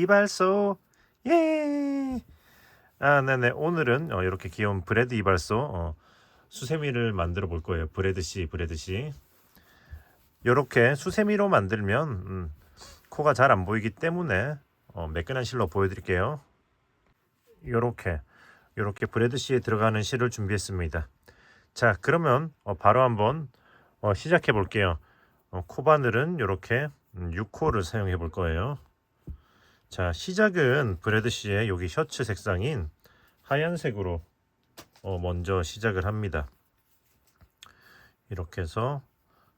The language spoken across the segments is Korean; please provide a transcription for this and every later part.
이발소. 예. 아, 네네. 오늘은 이렇게 귀여운 브레드 이발소 수세미를 만들어 볼 거예요. 브레드 씨. 이렇게 수세미로 만들면 코가 잘 안 보이기 때문에 매끈한 실로 보여드릴게요. 요렇게 브레드 씨에 들어가는 실을 준비했습니다. 자, 그러면 바로 한번 시작해 볼게요. 코바늘은 이렇게 6호를 사용해 볼 거예요. 자, 시작은 브레드 씨의 여기 셔츠 색상인 하얀색으로 먼저 시작을 합니다. 이렇게 해서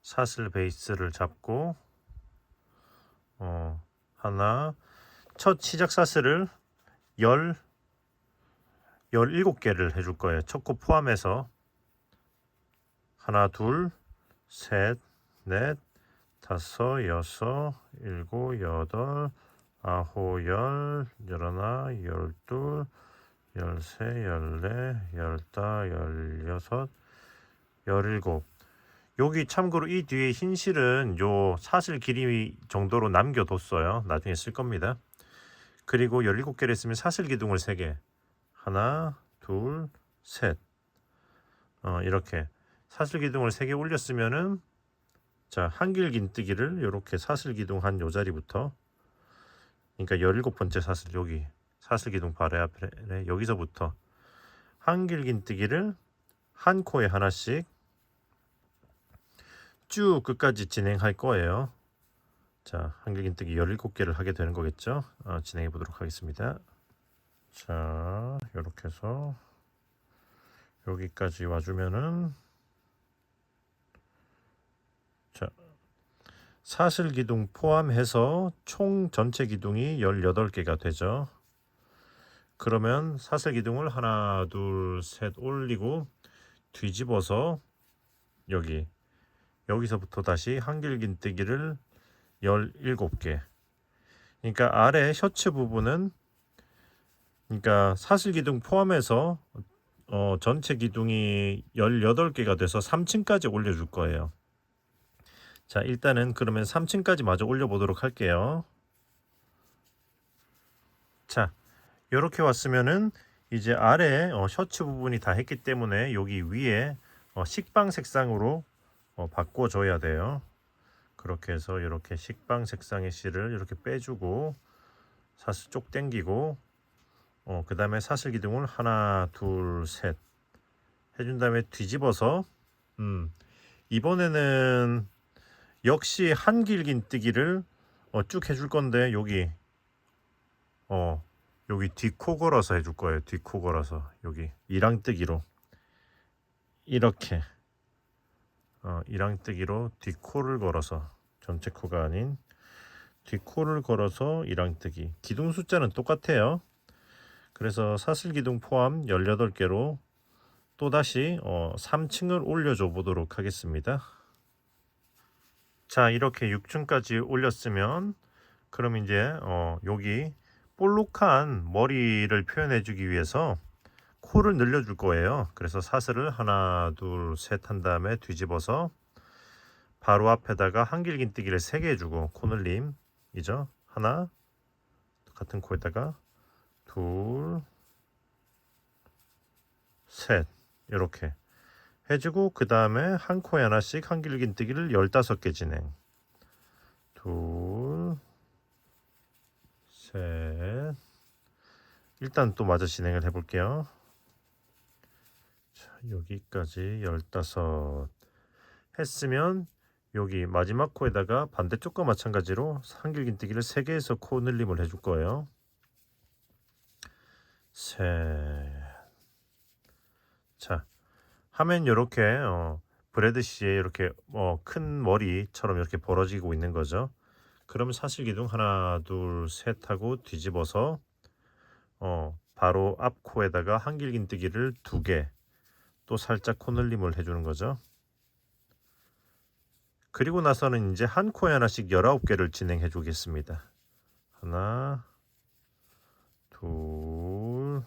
사슬 베이스를 잡고 하나, 첫 시작 사슬을 17개를 해줄 거예요. 첫 코 포함해서 하나, 둘, 셋, 넷, 다섯, 여섯, 일곱, 여덟, 아홉, 열, 열하나, 열둘, 열세, 열네, 열다, 열여섯, 열일곱. 여기 참고로 이 뒤에 흰 실은 요 사슬 길이 정도로 남겨뒀어요. 나중에 쓸 겁니다. 그리고 17개를 했으면 사슬 기둥을 3개. 하나, 둘, 셋. 이렇게 사슬 기둥을 3개 올렸으면은 자, 한길 긴뜨기를 이렇게 사슬 기둥 한 요 자리부터, 그러니까 17번째 사슬, 여기 사슬 기둥 바로 앞에 여기서부터 한길 긴뜨기를 한 코에 하나씩 쭉 끝까지 진행할 거예요. 자, 한길 긴뜨기 17개를 하게 되는 거겠죠. 진행해 보도록 하겠습니다. 자, 이렇게 해서 여기까지 와주면은, 자, 사슬 기둥 포함해서 총 전체 기둥이 18개가 되죠. 그러면 사슬 기둥을 하나, 둘, 셋 올리고 뒤집어서 여기서부터 다시 한길 긴뜨기를 17개. 그러니까 아래 셔츠 부분은, 그러니까 사슬 기둥 포함해서 전체 기둥이 18개가 돼서 3층까지 올려줄 거예요. 자, 일단은 그러면 3층까지 마저 올려보도록 할게요. 자, 이렇게 왔으면은 이제 아래 셔츠 부분이 다 했기 때문에 여기 위에 식빵 색상으로 바꿔줘야 돼요. 그렇게 해서 이렇게 식빵 색상의 실을 이렇게 빼주고 사슬 쪽 당기고 그 다음에 사슬 기둥을 하나, 둘, 셋 해준 다음에 뒤집어서 이번에는 역시 한길 긴뜨기를 쭉 해줄 건데 여기 뒷코 걸어서 해줄 거예요. 뒷코 걸어서 여기 이랑뜨기로 이렇게 이랑뜨기로 뒷코를 걸어서, 전체 코가 아닌 뒷코를 걸어서 이랑뜨기. 기둥 숫자는 똑같아요. 그래서 사슬 기둥 포함 18개로 또다시 3층을 올려줘 보도록 하겠습니다. 자, 이렇게 6층까지 올렸으면 그럼 이제 여기 볼록한 머리를 표현해 주기 위해서 코를 늘려줄 거예요. 그래서 사슬을 하나, 둘, 셋 한 다음에 뒤집어서 바로 앞에다가 한길 긴뜨기를 3개 해주고, 코늘림이죠. 하나, 같은 코에다가 둘, 셋 이렇게 해주고, 그 다음에 한 코에 하나씩 한길 긴뜨기를 15개 진행. 둘, 셋. 일단 또 마저 진행을 해볼게요. 자, 여기까지 15 했으면 여기 마지막 코에다가 반대쪽과 마찬가지로 한길 긴뜨기를 3개 해서 코 늘림을 해줄 거예요. 셋. 자, 하면 이렇게 브레드 씨의 이렇게 큰 머리처럼 이렇게 벌어지고 있는 거죠. 그러면 사슬 기둥 하나, 둘, 셋 하고 뒤집어서 바로 앞 코에다가 한길 긴뜨기를 2개, 또 살짝 코늘림을 해주는 거죠. 그리고 나서는 이제 한 코에 하나씩 19개를 진행해 주겠습니다. 하나, 둘,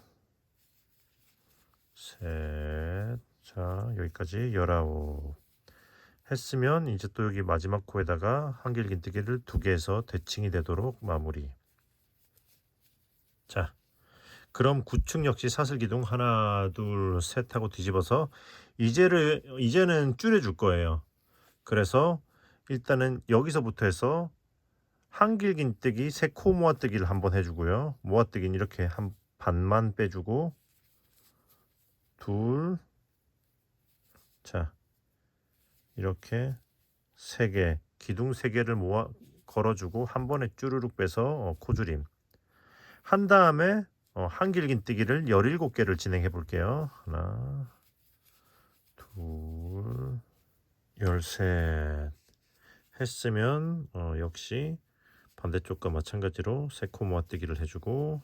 셋. 자, 여기까지 19 했으면 이제 또 여기 마지막 코에다가 한길 긴뜨기를 2개 해서 대칭이 되도록 마무리. 자, 그럼 구축 역시 사슬기둥 하나, 둘, 셋 하고 뒤집어서 이제는 줄여줄 거예요. 그래서 일단은 여기서부터 해서 한길긴뜨기, 세 코 모아뜨기를 한번 해주고요. 모아뜨기는 이렇게 한 반만 빼주고 둘, 자 이렇게 세 개, 기둥 세 개를 모아 걸어주고 한 번에 쭈르륵 빼서 코줄임 한 다음에 한길긴뜨기를 17개를 진행해 볼게요. 하나, 둘, 13 했으면 역시 반대쪽과 마찬가지로 세 코 모아뜨기를 해주고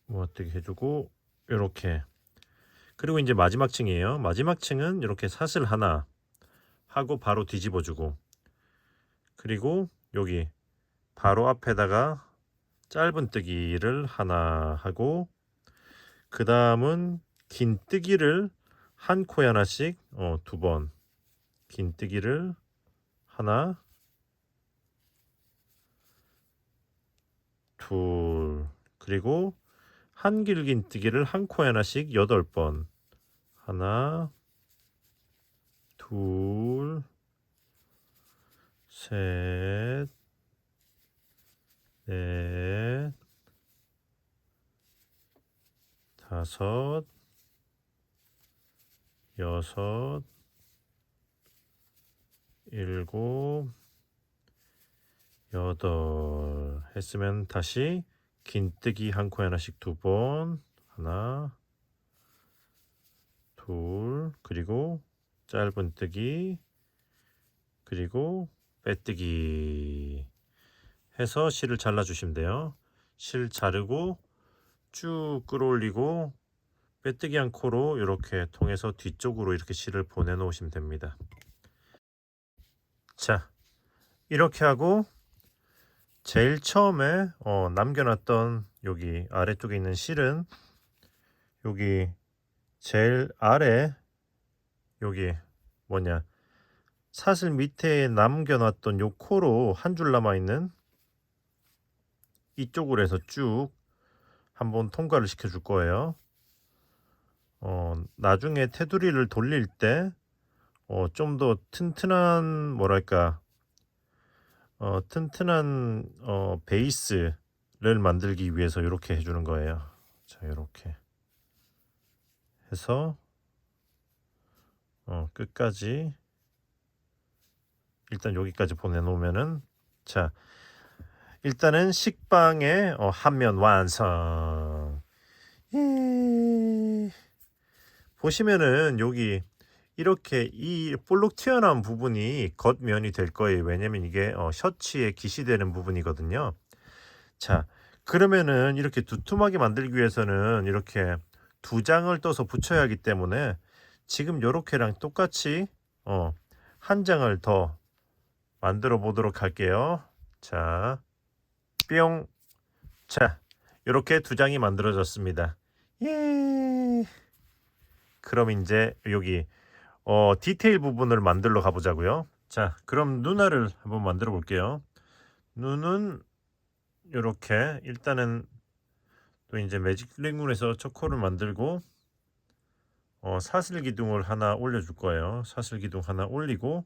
모아뜨기 해주고 이렇게. 그리고 이제 마지막 층이에요. 마지막 층은 이렇게 사슬 하나 하고 바로 뒤집어주고, 그리고 여기 바로 앞에다가 짧은뜨기를 하나 하고, 그 다음은 긴뜨기를 한 코에 하나씩 두 번, 긴뜨기를 하나, 둘, 그리고 한길긴뜨기를 한 코에 하나씩 8번, 하나, 둘, 셋, 넷, 다섯, 여섯, 일곱, 여덟 했으면 다시 긴뜨기 한 코에 하나씩 두 번, 하나, 둘, 그리고 짧은뜨기, 그리고 빼뜨기 해서 실을 잘라주시면 돼요. 실 자르고 쭉 끌어올리고 빼뜨기 한 코로 이렇게 통해서 뒤쪽으로 이렇게 실을 보내놓으시면 됩니다. 자, 이렇게 하고 제일 처음에 남겨놨던 여기 아래쪽에 있는 실은 여기 제일 아래 여기 뭐냐 사슬 밑에 남겨놨던 요 코로 한 줄 남아있는 이쪽으로 해서 쭉 한번 통과를 시켜줄 거예요. 나중에 테두리를 돌릴 때 좀 더 튼튼한 뭐랄까 튼튼한 베이스를 만들기 위해서 이렇게 해주는 거예요. 자, 이렇게 해서 끝까지 일단 여기까지 보내놓으면은, 자 일단은 식빵의 한면 완성. 예. 보시면은 여기 이렇게 이 볼록 튀어나온 부분이 겉면이 될 거예요. 왜냐면 이게 셔츠에 깃이 되는 부분이거든요. 자, 그러면은 이렇게 두툼하게 만들기 위해서는 이렇게 두 장을 떠서 붙여야 하기 때문에 지금 요렇게랑 똑같이 한 장을 더 만들어 보도록 할게요. 자, 뿅. 자, 이렇게 두 장이 만들어졌습니다. 예. 그럼 이제 여기 디테일 부분을 만들러 가보자고요. 자, 그럼 눈알을 한번 만들어 볼게요. 눈은 이렇게 일단은 또 이제 매직 링문에서 초코를 만들고 사슬 기둥을 하나 올려줄 거예요. 사슬 기둥 하나 올리고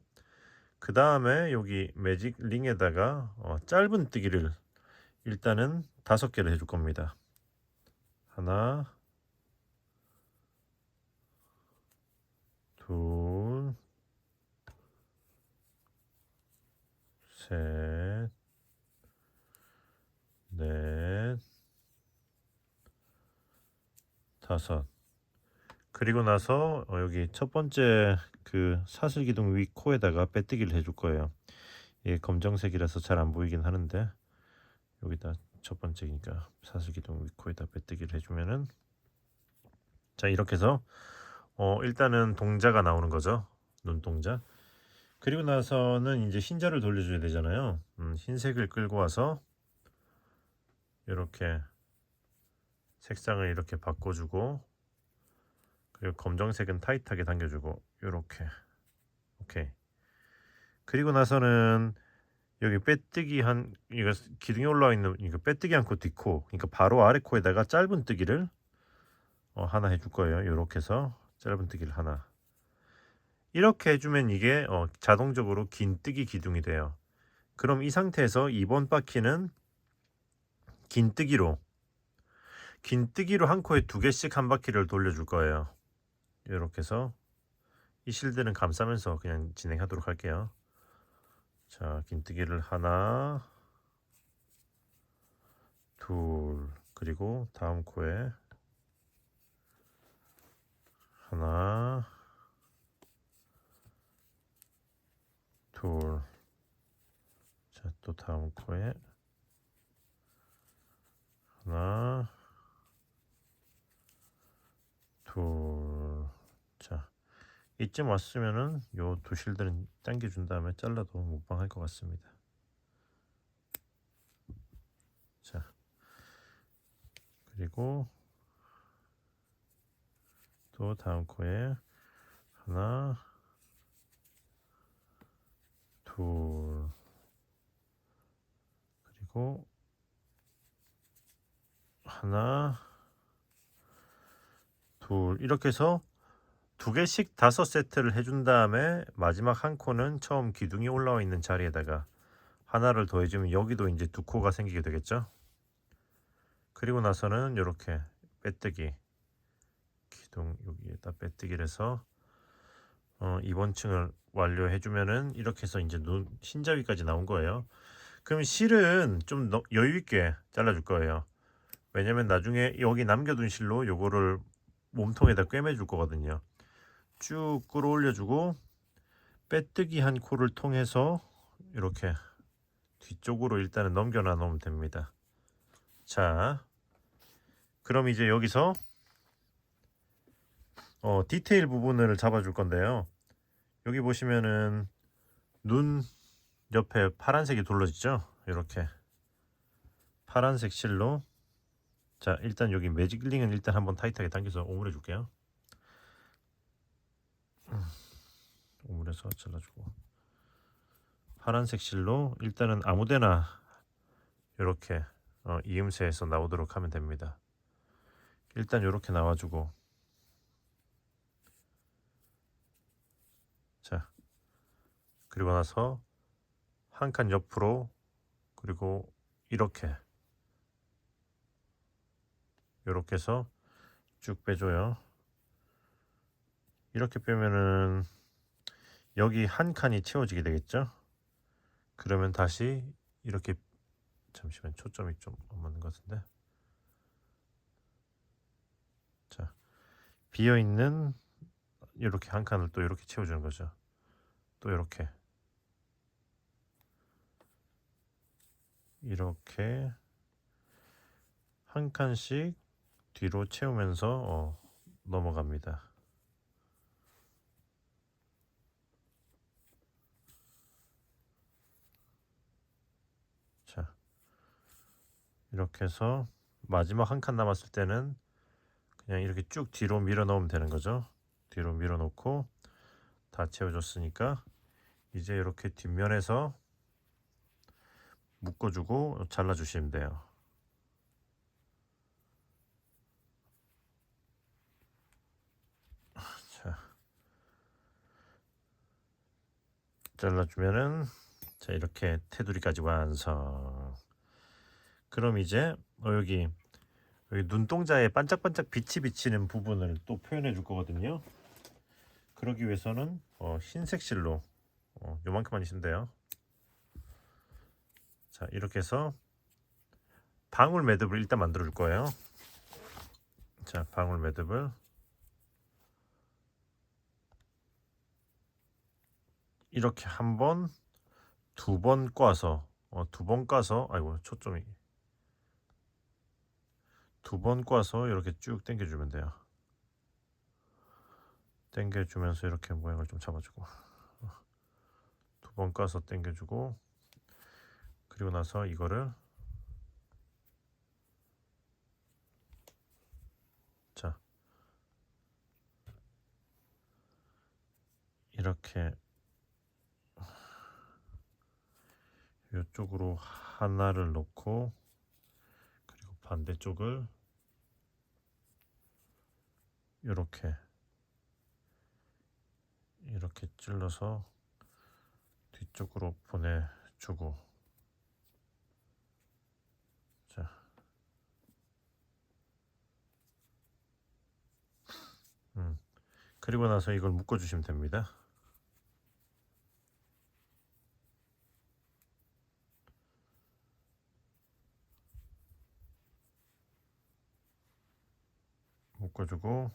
그 다음에 여기 매직 링에다가 짧은뜨기를 일단은 5개를 해줄 겁니다. 하나, 둘, 셋, 넷, 다섯. 그리고 나서 여기 첫 번째 그 사슬 기둥 위 코에다가 빼뜨기를 해줄 거예요. 이게 검정색이라서 잘 안 보이긴 하는데 여기다 첫 번째니까 사슬 기둥 위 코에다 빼뜨기를 해주면은, 자 이렇게 해서 일단은 동자가 나오는 거죠. 눈동자. 그리고 나서는 이제 흰자를 돌려줘야 되잖아요. 흰색을 끌고 와서 이렇게 색상을 이렇게 바꿔주고, 그리고 검정색은 타이트하게 당겨주고 이렇게. 오케이. 그리고 나서는 여기 빼뜨기 한 이거 기둥이 올라와 있는 이거 빼뜨기 한 코 뒷코, 그러니까 바로 아래 코에다가 짧은 뜨기를 하나 해줄 거예요. 이렇게 해서 짧은 뜨기를 하나. 이렇게 해주면 이게 자동적으로 긴 뜨기 기둥이 돼요. 그럼 이 상태에서 이번 바퀴는 긴 뜨기로 한 코에 2개씩 한 바퀴를 돌려줄 거예요. 이렇게 해서 이 실드는 감싸면서 그냥 진행하도록 할게요. 자, 긴뜨기를 하나, 둘, 그리고 다음 코에 하나, 둘. 자, 또 다음 코에 하나, 둘. 자, 이쯤 왔으면은 요 두 실들은 당겨준 다음에 잘라도 무방할 것 같습니다. 자, 그리고 또 다음 코에 하나, 둘, 그리고 하나, 둘. 이렇게 해서 2개씩 5세트를 해준 다음에 마지막 한 코는 처음 기둥이 올라와 있는 자리에다가 하나를 더해주면 여기도 이제 2코가 생기게 되겠죠. 그리고 나서는 이렇게 빼뜨기 기둥 여기에다 빼뜨기를 해서 이번 층을 완료해주면은 이렇게 해서 이제 눈 흰자위까지 나온 거예요. 그럼 실은 좀 여유 있게 잘라줄 거예요. 왜냐면 나중에 여기 남겨둔 실로 요거를 몸통에다 꿰매줄 거거든요. 쭉 끌어올려주고 빼뜨기 한 코를 통해서 이렇게 뒤쪽으로 일단은 넘겨놔 놓으면 됩니다. 자, 그럼 이제 여기서 디테일 부분을 잡아줄 건데요. 여기 보시면은 눈 옆에 파란색이 둘러지죠. 이렇게 파란색 실로, 자 일단 여기 매직링은 일단 한번 타이트하게 당겨서 오므려 줄게요. 오므려서 잘라주고, 파란색 실로 일단은 아무데나 이렇게 이음새에서 나오도록 하면 됩니다. 일단 이렇게 나와주고, 자 그리고 나서 한 칸 옆으로, 그리고 이렇게 해서 쭉 빼줘요. 이렇게 빼면은 여기 한 칸이 채워지게 되겠죠. 그러면 다시 이렇게, 잠시만 초점이 좀 안 맞는 것 같은데, 자 비어있는 이렇게 한 칸을 또 이렇게 채워주는 거죠. 또 이렇게 한 칸씩 뒤로 채우면서 넘어갑니다. 자 이렇게 해서 마지막 한 칸 남았을 때는 그냥 이렇게 쭉 뒤로 밀어 넣으면 되는 거죠. 뒤로 밀어 놓고 다 채워줬으니까 이제 이렇게 뒷면에서 묶어주고 잘라주시면 돼요. 자 잘라주면은, 자 이렇게 테두리까지 완성. 그럼 이제 여기 눈동자에 반짝반짝 빛이 비치는 부분을 또 표현해 줄 거거든요. 그러기 위해서는 흰색 실로 요만큼만 있으면 돼요. 자 이렇게 해서 방울 매듭을 일단 만들어 줄 거예요. 자 방울 매듭을 이렇게 한 번, 두 번 꽈서 아이고 초점이, 두 번 꽈서 이렇게 쭉 당겨주면 돼요. 당겨주면서 이렇게 모양을 좀 잡아주고, 두 번 꽈서 당겨주고, 그리고 나서 이거를, 자 이렇게 이쪽으로 하나를 놓고 그리고 반대쪽을 이렇게 찔러서 뒤쪽으로 보내주고, 자, 그리고 나서 이걸 묶어주시면 됩니다. 묶어주고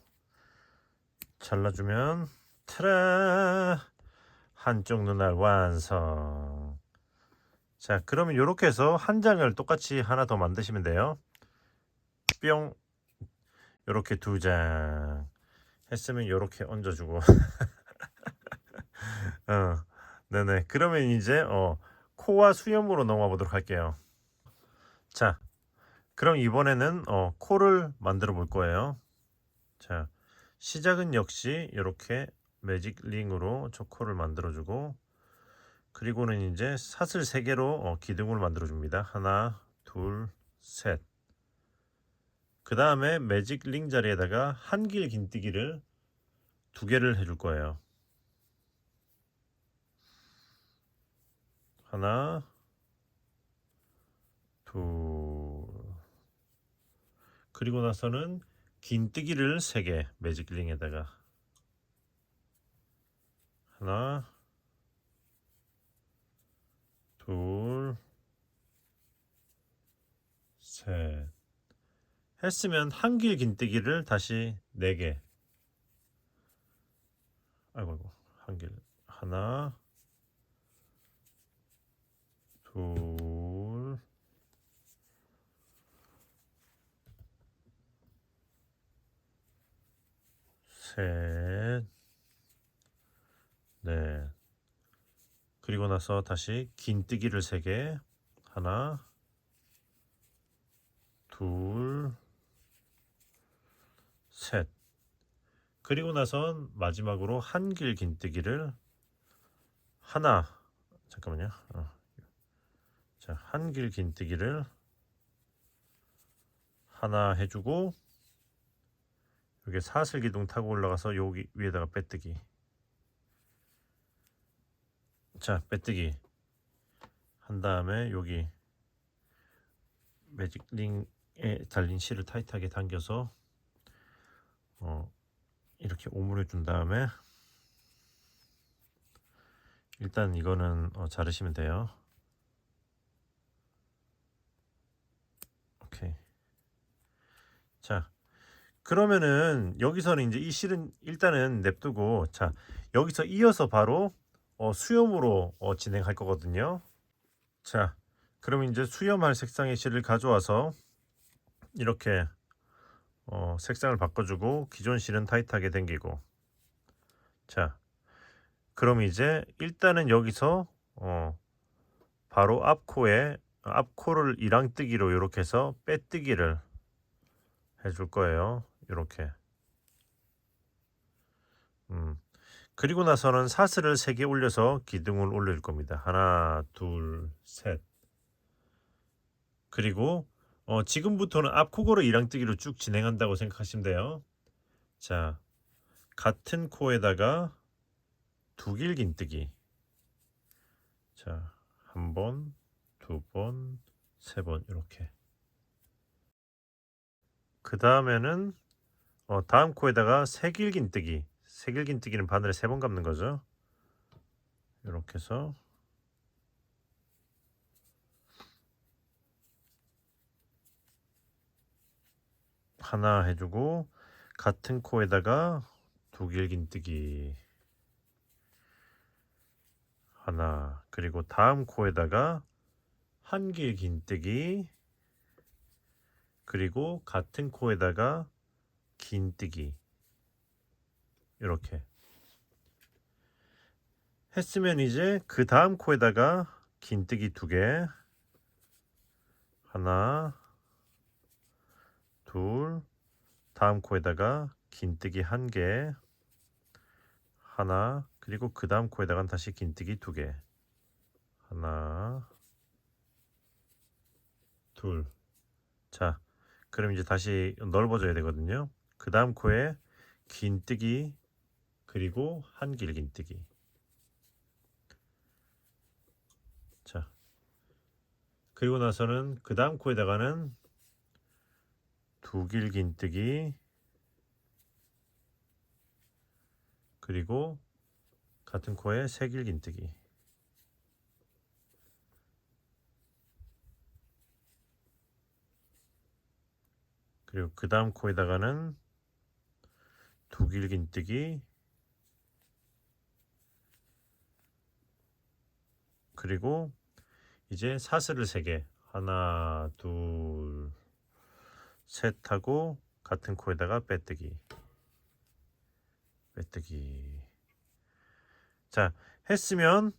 잘라주면 타라! 한쪽 눈알 완성. 자, 그러면 이렇게 해서 한 장을 똑같이 하나 더 만드시면 돼요. 뿅! 이렇게 2장 했으면 이렇게 얹어주고 네네. 그러면 이제 코와 수염으로 넘어가 보도록 할게요. 자, 그럼 이번에는 코를 만들어 볼 거예요. 자, 시작은 역시 이렇게 매직 링으로 저 코를 만들어 주고, 그리고는 이제 사슬 3개로 기둥을 만들어 줍니다. 하나, 둘, 셋. 그 다음에 매직 링 자리에다가 한길 긴뜨기를 2개를 해줄 거예요. 하나, 둘. 그리고 나서는 긴뜨기를 3개 매직 링에다가 하나, 둘, 셋 했으면 한길 긴뜨기를 다시 4개. 아이고, 한길. 하나, 둘, 셋, 넷. 그리고 나서 다시 긴뜨기를 3개. 하나, 둘, 셋. 그리고 나선 마지막으로 한길 긴뜨기를 하나. 잠깐만요. 자, 한길 긴뜨기를 하나 해주고, 여기 사슬 기둥 타고 올라가서 여기 위에다가 빼뜨기. 자, 빼뜨기 한 다음에 여기 매직 링에 달린 실을 타이트하게 당겨서 이렇게 오므려 준 다음에, 일단 이거는 자르시면 돼요. 오케이. 자, 그러면은 여기서는 이제 이 실은 일단은 냅두고, 자, 여기서 이어서 바로 수염으로 진행할 거거든요. 자, 그러면 이제 수염할 색상의 실을 가져와서 이렇게 색상을 바꿔주고 기존 실은 타이트하게 당기고. 자, 그럼 이제 일단은 여기서 바로 앞코를 이랑뜨기로 이렇게 해서 빼뜨기를 해줄 거예요. 이렇게. 그리고 나서는 사슬을 3개 올려서 기둥을 올릴 겁니다. 하나, 둘, 셋. 그리고 지금부터는 앞코고로 이랑뜨기로 쭉 진행한다고 생각하시면 돼요. 자, 같은 코에다가 2길 긴뜨기. 자, 1번, 2번, 3번 이렇게. 그 다음에는 다음 코에다가 3길 긴뜨기. 3길 긴뜨기는 바늘에 3번 감는 거죠. 이렇게 해서 하나 해주고, 같은 코에다가 2길 긴뜨기 하나, 그리고 다음 코에다가 한길 긴뜨기, 그리고 같은 코에다가 긴뜨기. 이렇게 했으면 이제 그 다음 코에다가 긴뜨기 2개. 하나, 둘. 다음 코에다가 긴뜨기 1개. 하나. 그리고 그 다음 코에다가 다시 긴뜨기 2개. 하나, 둘. 자, 그럼 이제 다시 넓어져야 되거든요. 그 다음 코에 긴뜨기 그리고 한길 긴뜨기. 자, 그리고 나서는 그 다음 코에다가는 두 길 긴뜨기 그리고 같은 코에 세 길 긴뜨기. 그리고 그 다음 코에다가는 두 길 긴뜨기 그리고 이제 사슬을 3개 하나 둘 셋 하고 같은 코에다가 빼뜨기 빼뜨기. 자, 했으면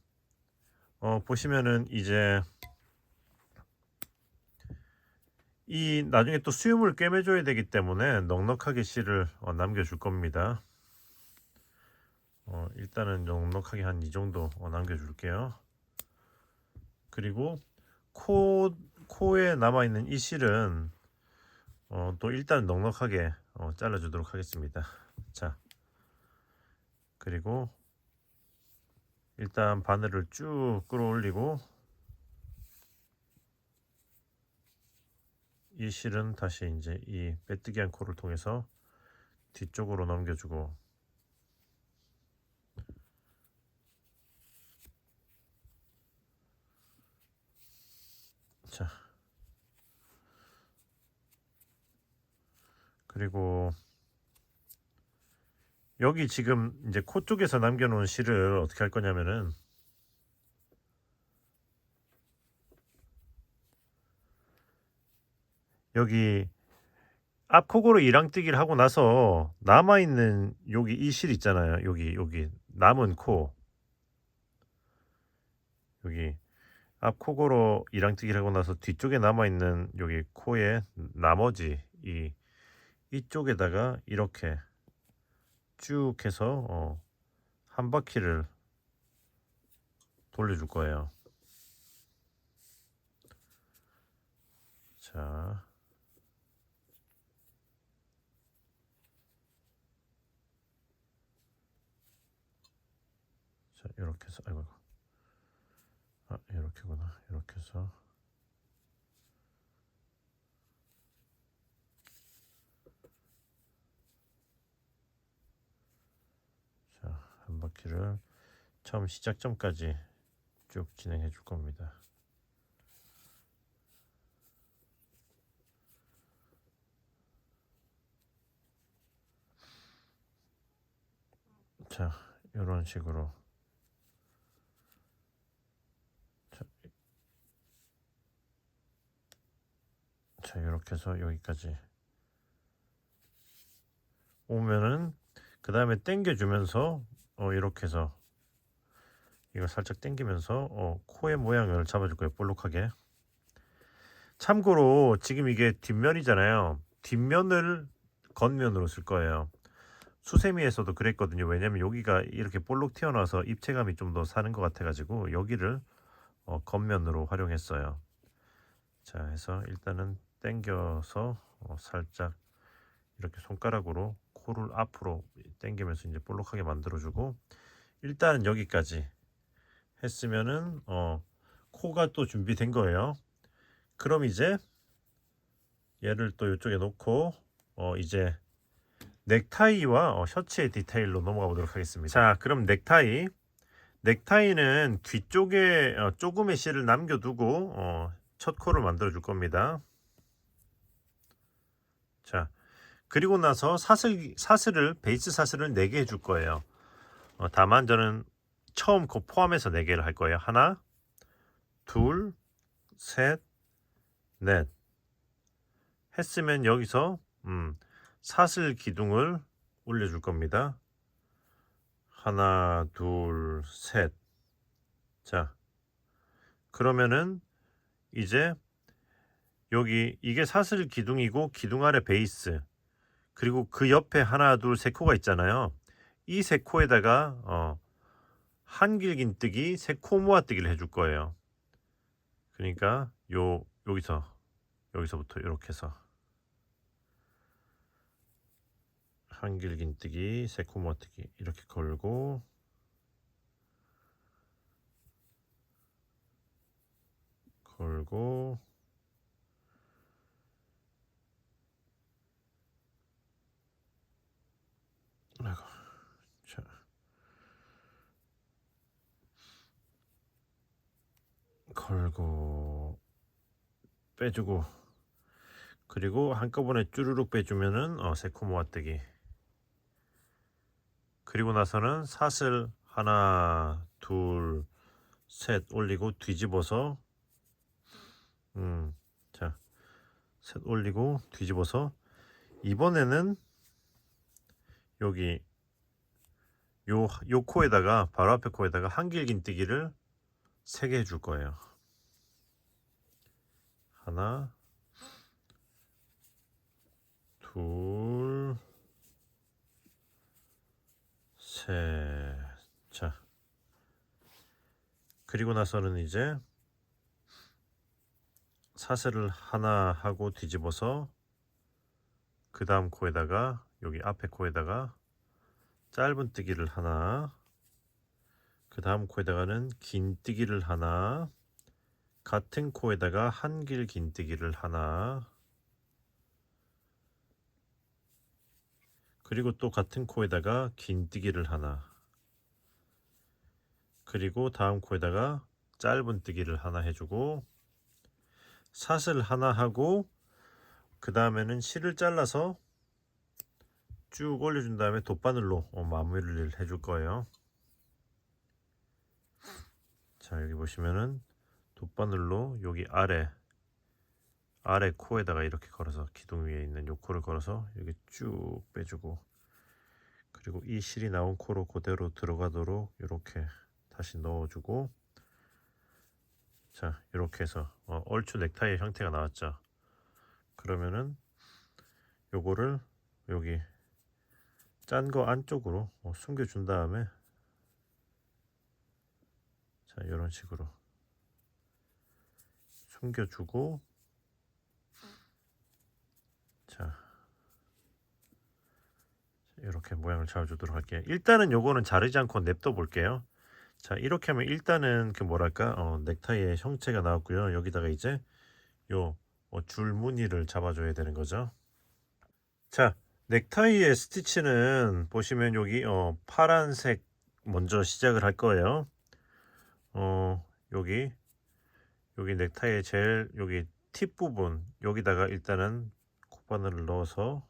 보시면은 이제 이 나중에 또 수염을 꿰매줘야 되기 때문에 넉넉하게 실을 남겨줄 겁니다. 일단은 넉넉하게 한 이 정도 남겨줄게요. 그리고 코에 남아있는 이 실은 또 일단 넉넉하게 잘라주도록 하겠습니다. 자, 그리고 일단 바늘을 쭉 끌어올리고 이 실은 다시 이제 이 빼뜨기한 코를 통해서 뒤쪽으로 넘겨주고, 자, 그리고 여기 지금 이제 코 쪽에서 남겨놓은 실을 어떻게 할 거냐면은 여기 앞코고로 이랑뜨기를 하고 나서 남아있는 여기 이 실 있잖아요. 여기 남은 코, 여기 앞코고로 이랑뜨기를 하고 나서 뒤쪽에 남아있는 여기 코의 나머지 이쪽에다가 이렇게 쭉 해서 한 바퀴를 돌려줄 거예요. 자, 이렇게 해서 아이고, 이렇게구나. 이렇게 해서 자, 한 바퀴를 처음 시작점까지 쭉 진행해 줄 겁니다. 자, 이런 식으로 자, 이렇게 해서 여기까지 오면은 그 다음에 당겨주면서 이렇게 해서 이거 살짝 당기면서 코의 모양을 잡아줄 거예요. 볼록하게. 참고로 지금 이게 뒷면이잖아요. 뒷면을 겉면으로 쓸 거예요. 수세미에서도 그랬거든요. 왜냐면 여기가 이렇게 볼록 튀어나와서 입체감이 좀 더 사는 것 같아가지고 여기를 겉면으로 활용했어요. 자, 해서 일단은 당겨서 살짝 이렇게 손가락으로 코를 앞으로 당기면서 이제 볼록하게 만들어주고, 일단은 여기까지 했으면은 코가 또 준비된 거예요. 그럼 이제 얘를 또 이쪽에 놓고 이제 넥타이와 셔츠의 디테일로 넘어가 보도록 하겠습니다. 자, 그럼 넥타이는 뒤쪽에 조금의 실을 남겨두고 첫 코를 만들어 줄 겁니다. 자, 그리고 나서 사슬을 베이스 사슬을 4개 해줄 거예요. 다만 저는 처음 코 포함해서 4개를 할 거예요. 하나, 둘, 셋, 넷 했으면 여기서 사슬 기둥을 올려줄 겁니다. 하나, 둘, 셋. 자, 그러면은 이제 여기 이게 사슬 기둥이고 기둥 아래 베이스, 그리고 그 옆에 하나, 둘, 세 코가 있잖아요. 이 세 코에다가 한길 긴뜨기, 세 코 모아뜨기를 해줄 거예요. 그러니까 여기서 여기서부터 이렇게 해서 한길긴뜨기, 새코모아뜨기 이렇게 걸고 아이고, 자, 걸고 빼주고 그리고 한꺼번에 쭈루룩 빼주면은 새코모아뜨기. 그리고 나서는 사슬 하나 둘 셋 올리고 뒤집어서 자, 셋 올리고 뒤집어서 이번에는 여기 요 코에다가 바로 앞에 코에다가 한길긴뜨기를 3개 해줄 거예요. 하나 둘 셋. 자, 그리고 나서는 이제 사슬을 하나 하고 뒤집어서 그 다음 코에다가 여기 앞에 코에다가 짧은뜨기를 하나, 그 다음 코에다가는 긴뜨기를 하나, 같은 코에다가 한길긴뜨기를 하나, 그리고 또 같은 코에다가 긴뜨기를 하나, 그리고 다음 코에다가 짧은뜨기를 하나 해주고 사슬 하나 하고 그 다음에는 실을 잘라서 쭉 올려준 다음에 돗바늘로 마무리를 해줄 거예요. 자, 여기 보시면은 돗바늘로 여기 아래 코에다가 이렇게 걸어서 기둥 위에 있는 요 코를 걸어서 여기 쭉 빼주고 그리고 이 실이 나온 코로 그대로 들어가도록 이렇게 다시 넣어주고 자, 이렇게 해서 얼추 넥타이의 형태가 나왔죠. 그러면은 요거를 여기 짠 거 안쪽으로 숨겨준 다음에 자, 이런 식으로 숨겨주고 자, 이렇게 모양을 잡아주도록 할게요. 일단은 요거는 자르지 않고 냅둬 볼게요. 자, 이렇게 하면 일단은 그 뭐랄까 넥타이의 형체가 나왔고요. 여기다가 이제 요 줄 무늬를 잡아줘야 되는 거죠. 자, 넥타이의 스티치는 보시면 여기 파란색 먼저 시작을 할 거예요. 여기 넥타이의 제일 여기 팁 부분 여기다가 일단은 콧바늘을 넣어서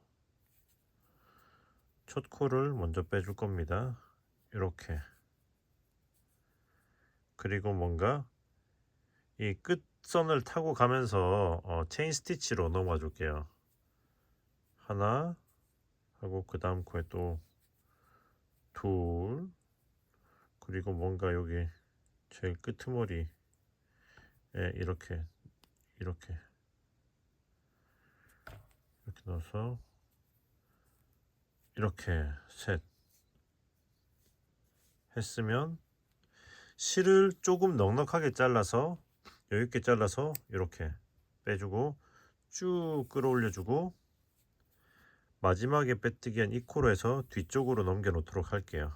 첫 코를 먼저 빼줄 겁니다. 이렇게. 그리고 뭔가 이 끝선을 타고 가면서 체인 스티치로 넘어가 줄게요. 하나 하고 그 다음 코에 또 둘, 그리고 뭔가 여기 제일 끄트머리에 이렇게 넣어서 이렇게 셋 했으면 실을 조금 넉넉하게 잘라서 여유있게 잘라서 이렇게 빼주고 쭉 끌어올려 주고 마지막에 빼뜨기한 이 코로 해서 뒤쪽으로 넘겨 놓도록 할게요.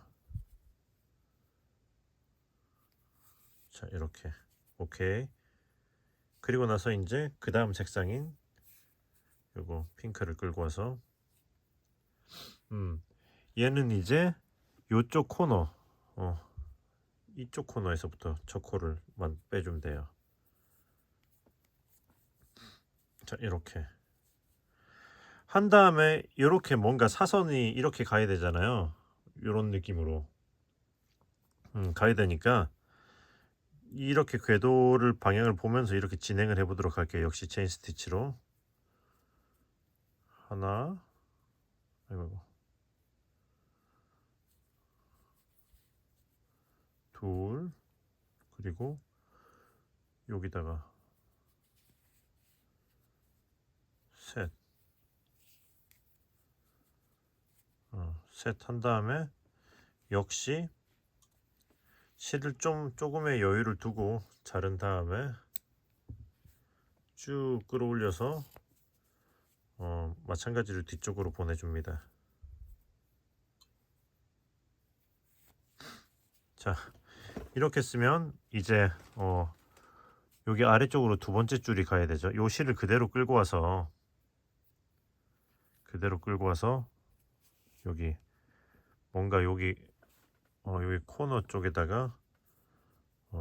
자, 이렇게 오케이. 그리고 나서 이제 그 다음 색상인 요거 핑크를 끌고 와서 얘는 이제 요쪽 코너 이쪽 코너에서부터 저 코를만 빼주면 돼요. 자, 이렇게 한 다음에 이렇게 뭔가 사선이 이렇게 가야 되잖아요. 이런 느낌으로 가야 되니까 이렇게 궤도를 방향을 보면서 이렇게 진행을 해 보도록 할게요. 역시 체인 스티치로 하나, 아이고, 둘, 그리고 여기다가 셋, 셋 한 다음에 역시 실을 조금의 여유를 두고 자른 다음에 쭉 끌어올려서 마찬가지로 뒤쪽으로 보내줍니다. 자, 이렇게 쓰면 이제 여기 아래쪽으로 두 번째 줄이 가야 되죠. 요 실을 그대로 끌고 와서 여기 뭔가 여기 코너 쪽에다가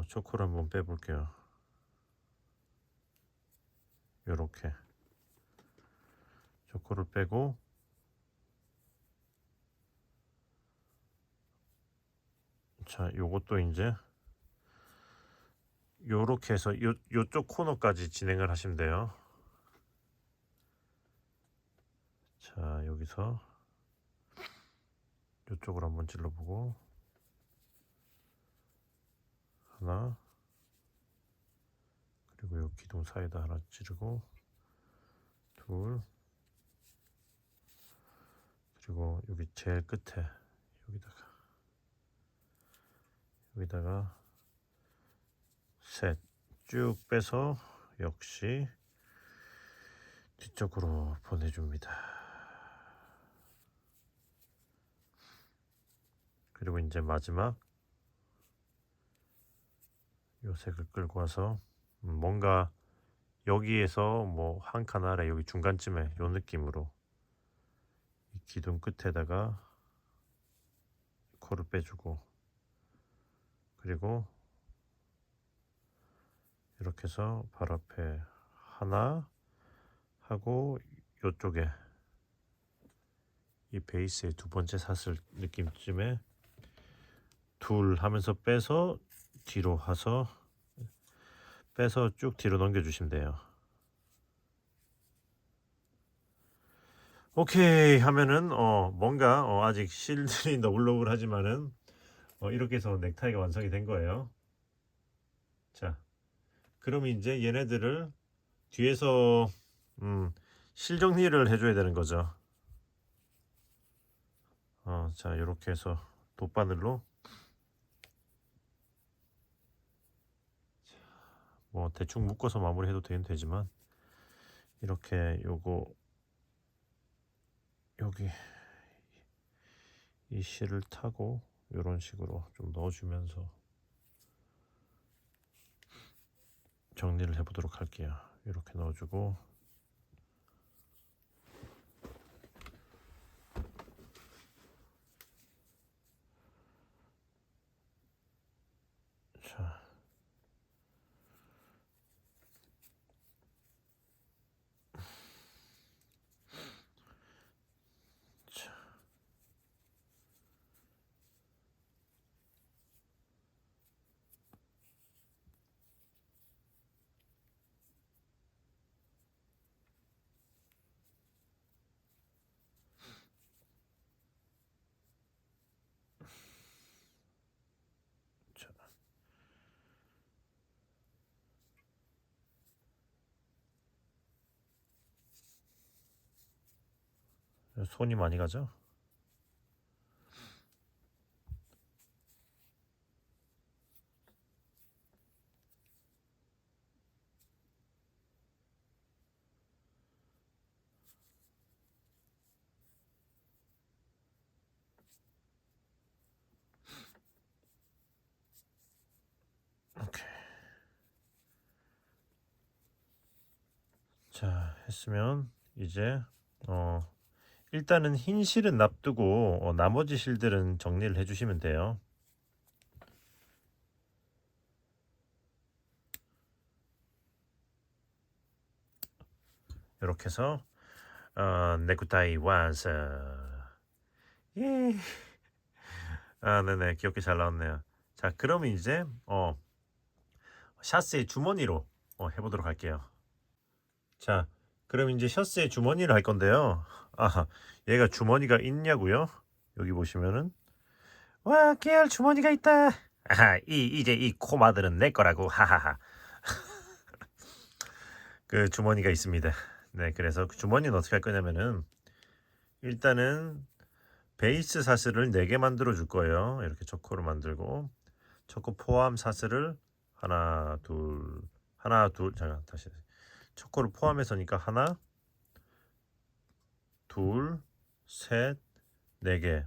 초코를 한번 빼볼게요. 요렇게 초코를 빼고, 자, 요것도 이제 요렇게 해서 요쪽 코너까지 진행을 하시면 돼요. 자, 여기서 요쪽으로 한번 찔러보고, 하나, 그리고 요 기둥 사이에다 하나 찌르고, 둘, 그리고 여기 제일 끝에 여기다가 셋 쭉 빼서 역시 뒤쪽으로 보내줍니다. 그리고 이제 마지막 요 색을 끌고 와서 뭔가 여기에서 뭐 한 칸 아래 여기 중간쯤에 요 느낌으로 이 기둥 끝에다가 코를 빼주고, 그리고 이렇게 해서 바로 앞에 하나 하고 요쪽에 이 베이스의 두 번째 사슬 느낌쯤에 둘 하면서 빼서 뒤로 와서 빼서 쭉 뒤로 넘겨주시면 돼요. 오케이 하면은 뭔가 아직 실들이 너글너글하지만은 이렇게 해서 넥타이가 완성이 된 거예요. 자, 그럼 이제 얘네들을 뒤에서 실 정리를 해줘야 되는 거죠. 자, 이렇게 해서 돗바늘로 뭐 대충 묶어서 마무리해도 되긴 되지만, 이렇게 요거 여기 이 실을 타고 이런 식으로 좀 넣어주면서 정리를 해보도록 할게요. 이렇게 넣어주고, 자, 손이 많이 가죠? 오케이. 자, 했으면 이제 일단은 흰 실은 놔두고 나머지 실들은 정리를 해주시면 돼요. 이렇게 해서 넥타이 완성. 예. 네네, 귀엽게 잘 나왔네요. 자, 그러면 이제 샤스의 주머니로 해보도록 할게요. 자, 그럼 이제 셔츠의 주머니를 할 건데요. 얘가 주머니가 있냐고요? 여기 보시면은, 와, 깨알 주머니가 있다. 이제 이 코마들은 내 거라고. 하하하. 그 주머니가 있습니다. 네, 그래서 그 주머니는 어떻게 할 거냐면은, 일단은 베이스 사슬을 4개 만들어 줄 거예요. 이렇게 초코로 만들고, 초코 포함 사슬을 하나, 둘, 잠깐 다시. 초코를 포함해서니까 하나, 둘, 셋, 네 개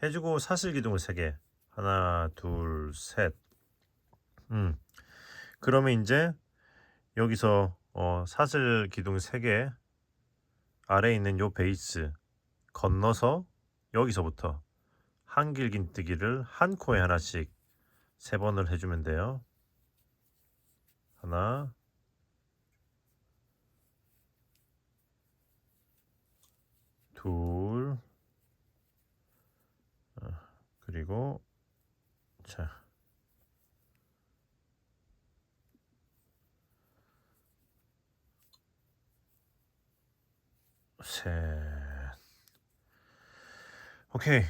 해주고 사슬 기둥을 3개. 하나, 둘, 셋. 그러면 이제 여기서 사슬 기둥 3개 아래에 있는 요 베이스 건너서 여기서부터 한길긴뜨기를 한 코에 하나씩 3번을 해주면 돼요. 하나, 둘, 그리고 자, 셋. 오케이.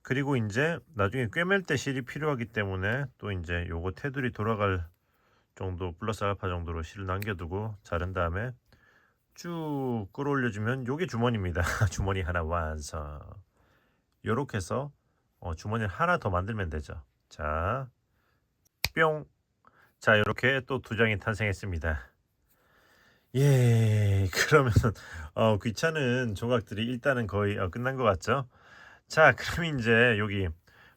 그리고 이제 나중에 꿰맬 때 실이 필요하기 때문에 또 이제 요거 테두리 돌아갈 정도 플러스 알파 정도로 실을 남겨두고 자른 다음에 쭉 끌어올려주면 요게 주머니입니다. 주머니 하나 완성. 요렇게 해서 주머니를 하나 더 만들면 되죠. 자, 뿅. 자, 요렇게 또 2장이 탄생했습니다. 예, 그러면 귀찮은 조각들이 일단은 거의 끝난 것 같죠? 자, 그럼 이제 여기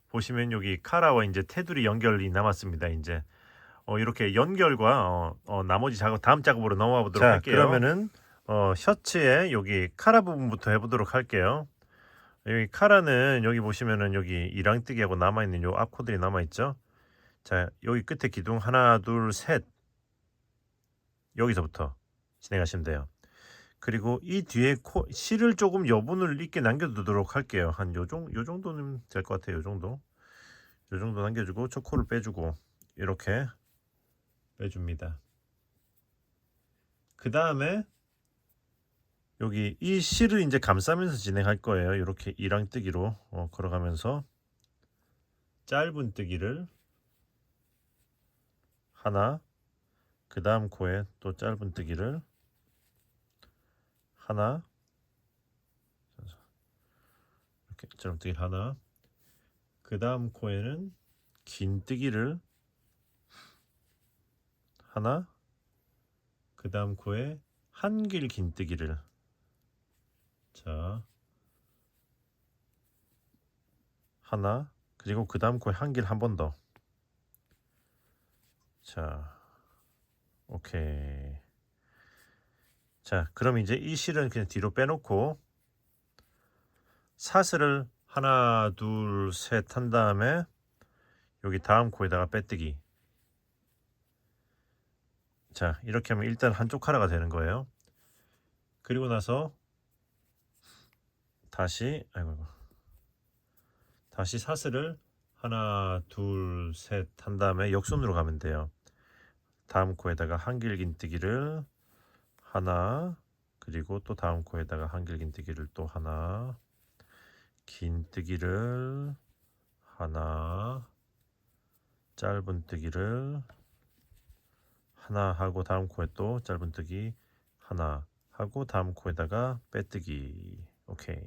보시면 여기 카라와 이제 테두리 연결이 남았습니다. 이제 이렇게 연결과 나머지 작업 다음 작업으로 넘어가 보도록 할게요. 그러면은 셔츠에 여기 카라 부분부터 해보도록 할게요. 여기 카라는 여기 보시면은 여기 이랑뜨기하고 남아있는 요 앞코들이 남아있죠. 자, 여기 끝에 기둥 하나, 둘, 셋 여기서부터 진행하시면 돼요. 그리고 이 뒤에 실을 조금 여분을 있게 남겨두도록 할게요. 한 요 정도는 될 것 같아요. 요 정도 남겨주고 초코를 빼주고 이렇게 빼줍니다. 그 다음에 여기 이 실을 이제 감싸면서 진행할 거예요. 이렇게 이랑뜨기로 걸어가면서 짧은 뜨기를 하나, 그 다음 코에 또 짧은 뜨기를 하나, 이렇게 짧은 뜨기를 하나, 그 다음 코에는 긴 뜨기를 하나, 그 다음 코에 한길 긴 뜨기를 자 하나, 그리고 그 다음 코에 한길 한 번 더. 자, 오케이. 자, 그럼 이제 이 실은 그냥 뒤로 빼놓고 사슬을 하나, 둘, 셋 한 다음에 여기 다음 코에다가 빼뜨기. 자, 이렇게 하면 일단 한쪽 카라가 되는 거예요. 그리고 나서 다시 다시 사슬을 하나, 둘, 셋 한 다음에 역순으로 가면 돼요. 다음 코에다가 한길긴뜨기를 하나, 그리고 또 다음 코에다가 한길긴뜨기를 또 하나, 긴뜨기를 하나, 짧은 뜨기를 하나 하고 다음 코에 또 짧은 뜨기 하나 하고 다음 코에다가 빼뜨기. 오케이.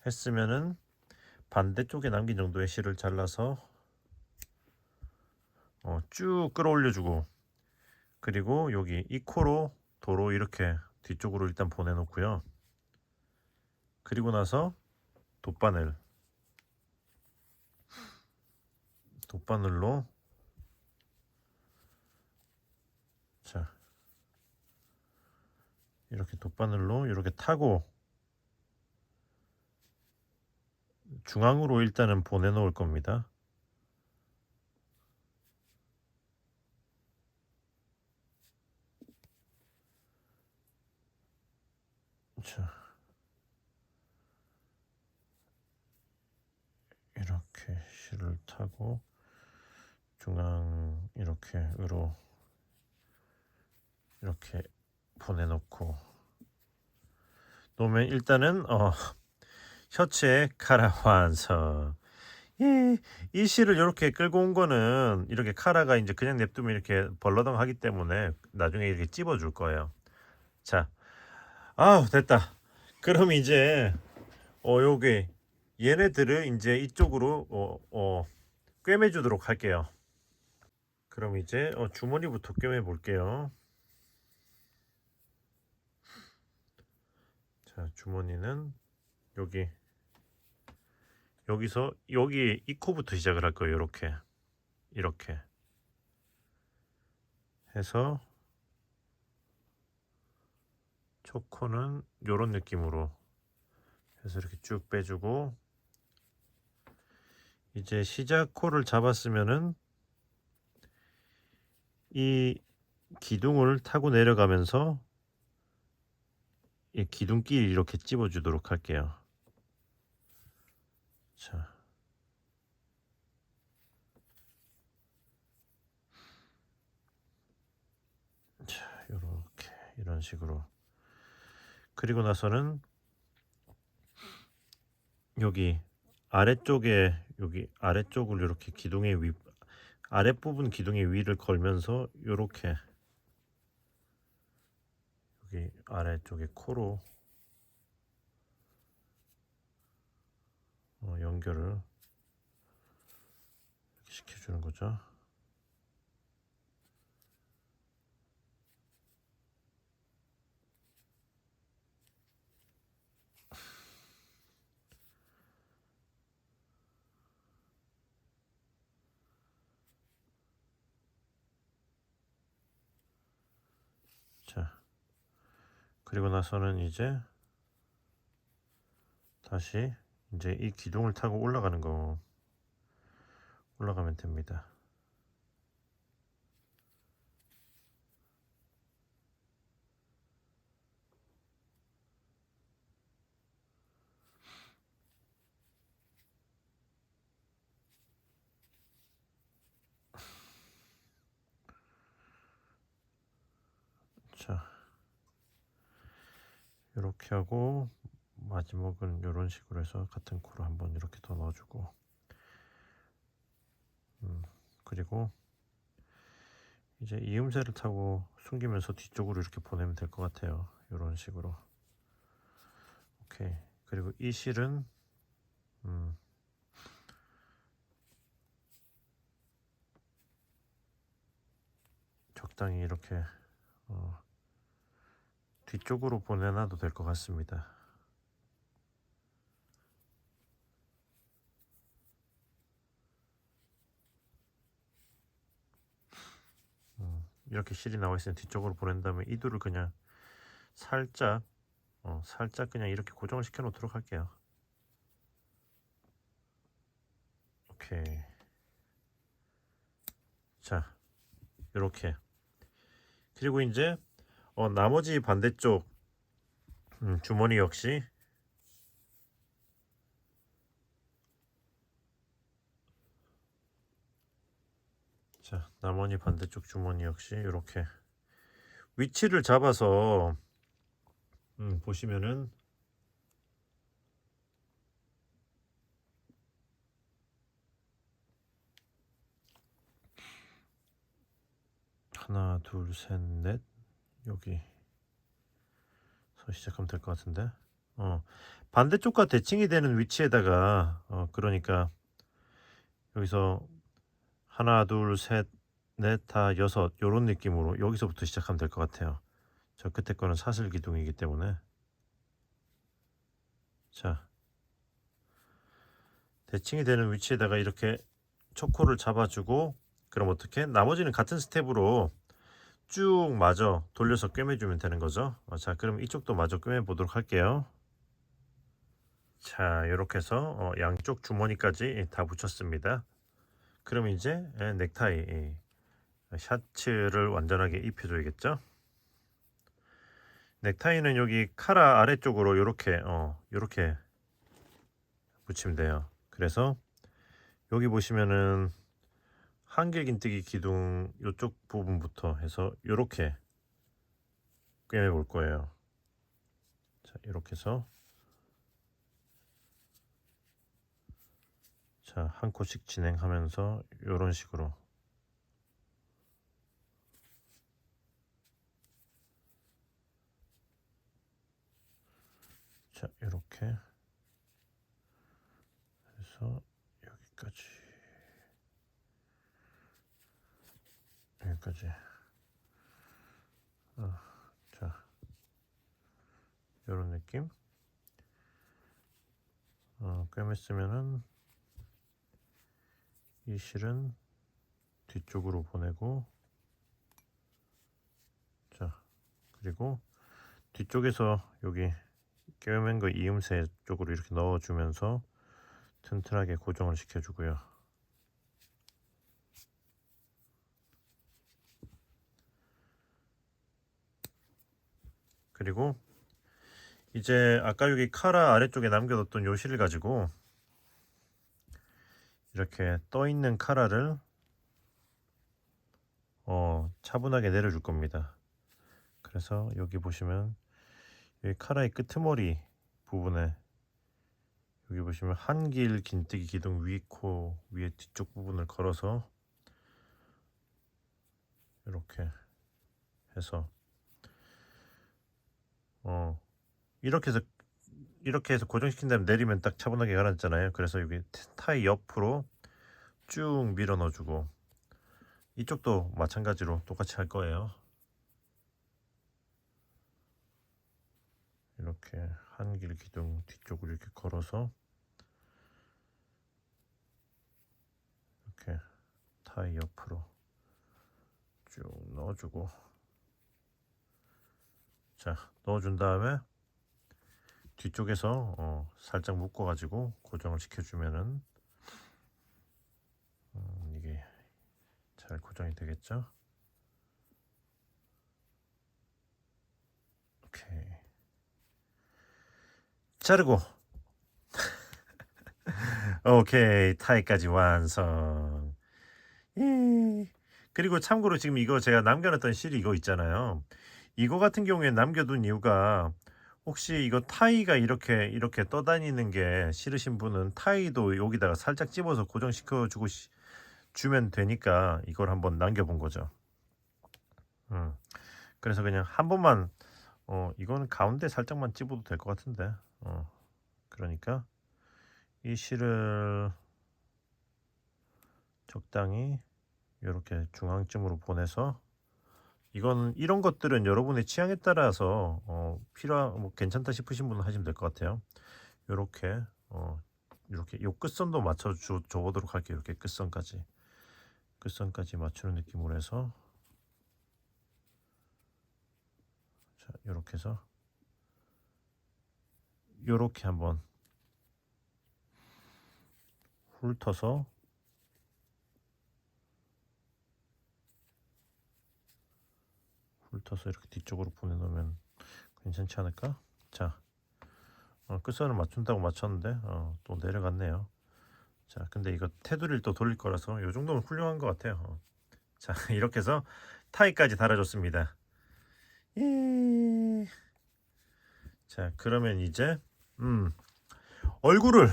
했으면은 반대쪽에 남긴 정도의 실을 잘라서 쭉 끌어올려주고, 그리고 여기 이 코로 도로 이렇게 뒤쪽으로 일단 보내놓고요. 그리고 나서 돗바늘로 자 이렇게 돗바늘로 이렇게 타고 중앙으로 일단은 보내놓을 겁니다. 자, 이렇게 실을 타고 중앙 이렇게으로 이렇게 보내놓고 놓으면 일단은 셔츠의 카라 완성. 예, 이 실을 이렇게 끌고 온 거는 이렇게 카라가 이제 그냥 냅두면 이렇게 벌러덩 하기 때문에 나중에 이렇게 찝어줄 거예요. 자, 됐다. 그럼 이제 요게 얘네들을 이제 이쪽으로 꿰매주도록 할게요. 그럼 이제 주머니부터 꿰매 볼게요. 자, 주머니는 여기서 여기 이 코부터 시작을 할 거예요. 이렇게 해서 초코는 요런 느낌으로 해서 이렇게 쭉 빼주고, 이제 시작 코를 잡았으면은 이 기둥을 타고 내려가면서 이 기둥끼리 이렇게 찝어주도록 할게요. 자, 이렇게 이런 식으로. 그리고 나서는 여기 아래쪽에 여기 아래쪽을 이렇게 기둥의 위 아랫부분 기둥의 위를 걸면서 이렇게 여기 아래쪽에 코로 연결을 이렇게 시켜주는 거죠. 자, 그리고 나서는 이제 다시 이제 이 기둥을 타고 올라가면 됩니다. 자, 이렇게 하고 마지막은 이런 식으로 해서 같은 코를 한번 이렇게 더 넣어주고, 그리고 이제 이음새를 타고 숨기면서 뒤쪽으로 이렇게 보내면 될 것 같아요. 이런 식으로. 오케이. 그리고 이 실은 적당히 이렇게 뒤쪽으로 보내놔도 될 것 같습니다. 이렇게 실이 나와 있으면 뒤쪽으로 보낸 다음에 이두를 그냥 살짝 그냥 이렇게 고정을 시켜 놓도록 할게요. 오케이. 자, 이렇게. 그리고 이제 나머지 반대쪽 주머니 역시 나머지 반대쪽 주머니 역시 이렇게 위치를 잡아서 보시면은 하나, 둘, 셋, 넷, 여기서 시작하면 될 것 같은데, 반대쪽과 대칭이 되는 위치에다가 그러니까 여기서 하나, 둘, 셋, 넷, 다 여섯, 요런 느낌으로 여기서부터 시작하면 될 것 같아요. 저 끝에 거는 사슬 기둥이기 때문에. 자, 대칭이 되는 위치에다가 이렇게 초코를 잡아주고, 그럼 어떻게? 나머지는 같은 스텝으로 쭉 마저 돌려서 꿰매주면 되는 거죠. 자, 그럼 이쪽도 마저 꿰매 보도록 할게요. 자, 이렇게 해서 양쪽 주머니까지 다 붙였습니다. 그럼 이제 넥타이 셔츠를 완전하게 입혀줘야겠죠. 넥타이는 여기 카라 아래쪽으로 이렇게 붙이면 돼요. 그래서 여기 보시면은 한길긴뜨기 기둥 이쪽 부분부터 해서 이렇게 꿰매 볼 거예요. 자, 이렇게 해서 자, 한 코씩 진행하면서 이런 식으로. 자, 이렇게 해서 여기까지 자, 이런 느낌. 꿰맸으면은 이 실은 뒤쪽으로 보내고, 자, 그리고 뒤쪽에서 여기 꿰맨 거 이음새 쪽으로 이렇게 넣어주면서 튼튼하게 고정을 시켜주고요. 그리고 이제 아까 여기 카라 아래쪽에 남겨뒀던 요 실을 가지고 이렇게 떠 있는 카라를 차분하게 내려줄 겁니다. 그래서 여기 보시면 여기 카라의 끄트머리 부분에 여기 보시면 한길 긴뜨기 기둥 위 코 위에 뒤쪽 부분을 걸어서 이렇게 해서 이렇게 해서 고정시킨 다음에 내리면 딱 차분하게 가라앉잖아요. 그래서 여기 타이 옆으로 쭉 밀어 넣어주고, 이쪽도 마찬가지로 똑같이 할 거예요. 이렇게 한길 기둥 뒤쪽으로 이렇게 걸어서 이렇게 타이 옆으로 쭉 넣어주고, 자, 넣어준 다음에 뒤쪽에서 살짝 묶어 가지고 고정을 시켜주면은 이게 잘 고정이 되겠죠. 오케이, 자르고 오케이, 타이까지 완성. 그리고 참고로 지금 이거 제가 남겨놨던 실이 이거 있잖아요. 이거 같은 경우에 남겨둔 이유가, 혹시 이거 타이가 이렇게 떠다니는 게 싫으신 분은 타이도 여기다가 살짝 집어서 고정시켜 주면 되니까 이걸 한번 남겨본 거죠. 그래서 그냥 한 번만 이건 가운데 살짝만 집어도 될 것 같은데, 그러니까 이 실을 적당히 이렇게 중앙쯤으로 보내서, 이건 이런 것들은 여러분의 취향에 따라서 뭐 괜찮다 싶으신 분은 하시면 될 것 같아요. 이렇게 이렇게 요 끝선도 맞춰 줘보도록 할게요. 이렇게 끝선까지 맞추는 느낌으로 해서, 자, 이렇게 해서 이렇게 한번 훑어서 이렇게 뒤쪽으로 보내놓으면 괜찮지 않을까? 자, 끝선을 맞춘다고 맞췄는데 또 내려갔네요. 자, 근데 이거 테두리를 또 돌릴 거라서 이 정도면 훌륭한 것 같아요. 자, 이렇게 해서 타이까지 달아줬습니다. 자, 그러면 이제 얼굴을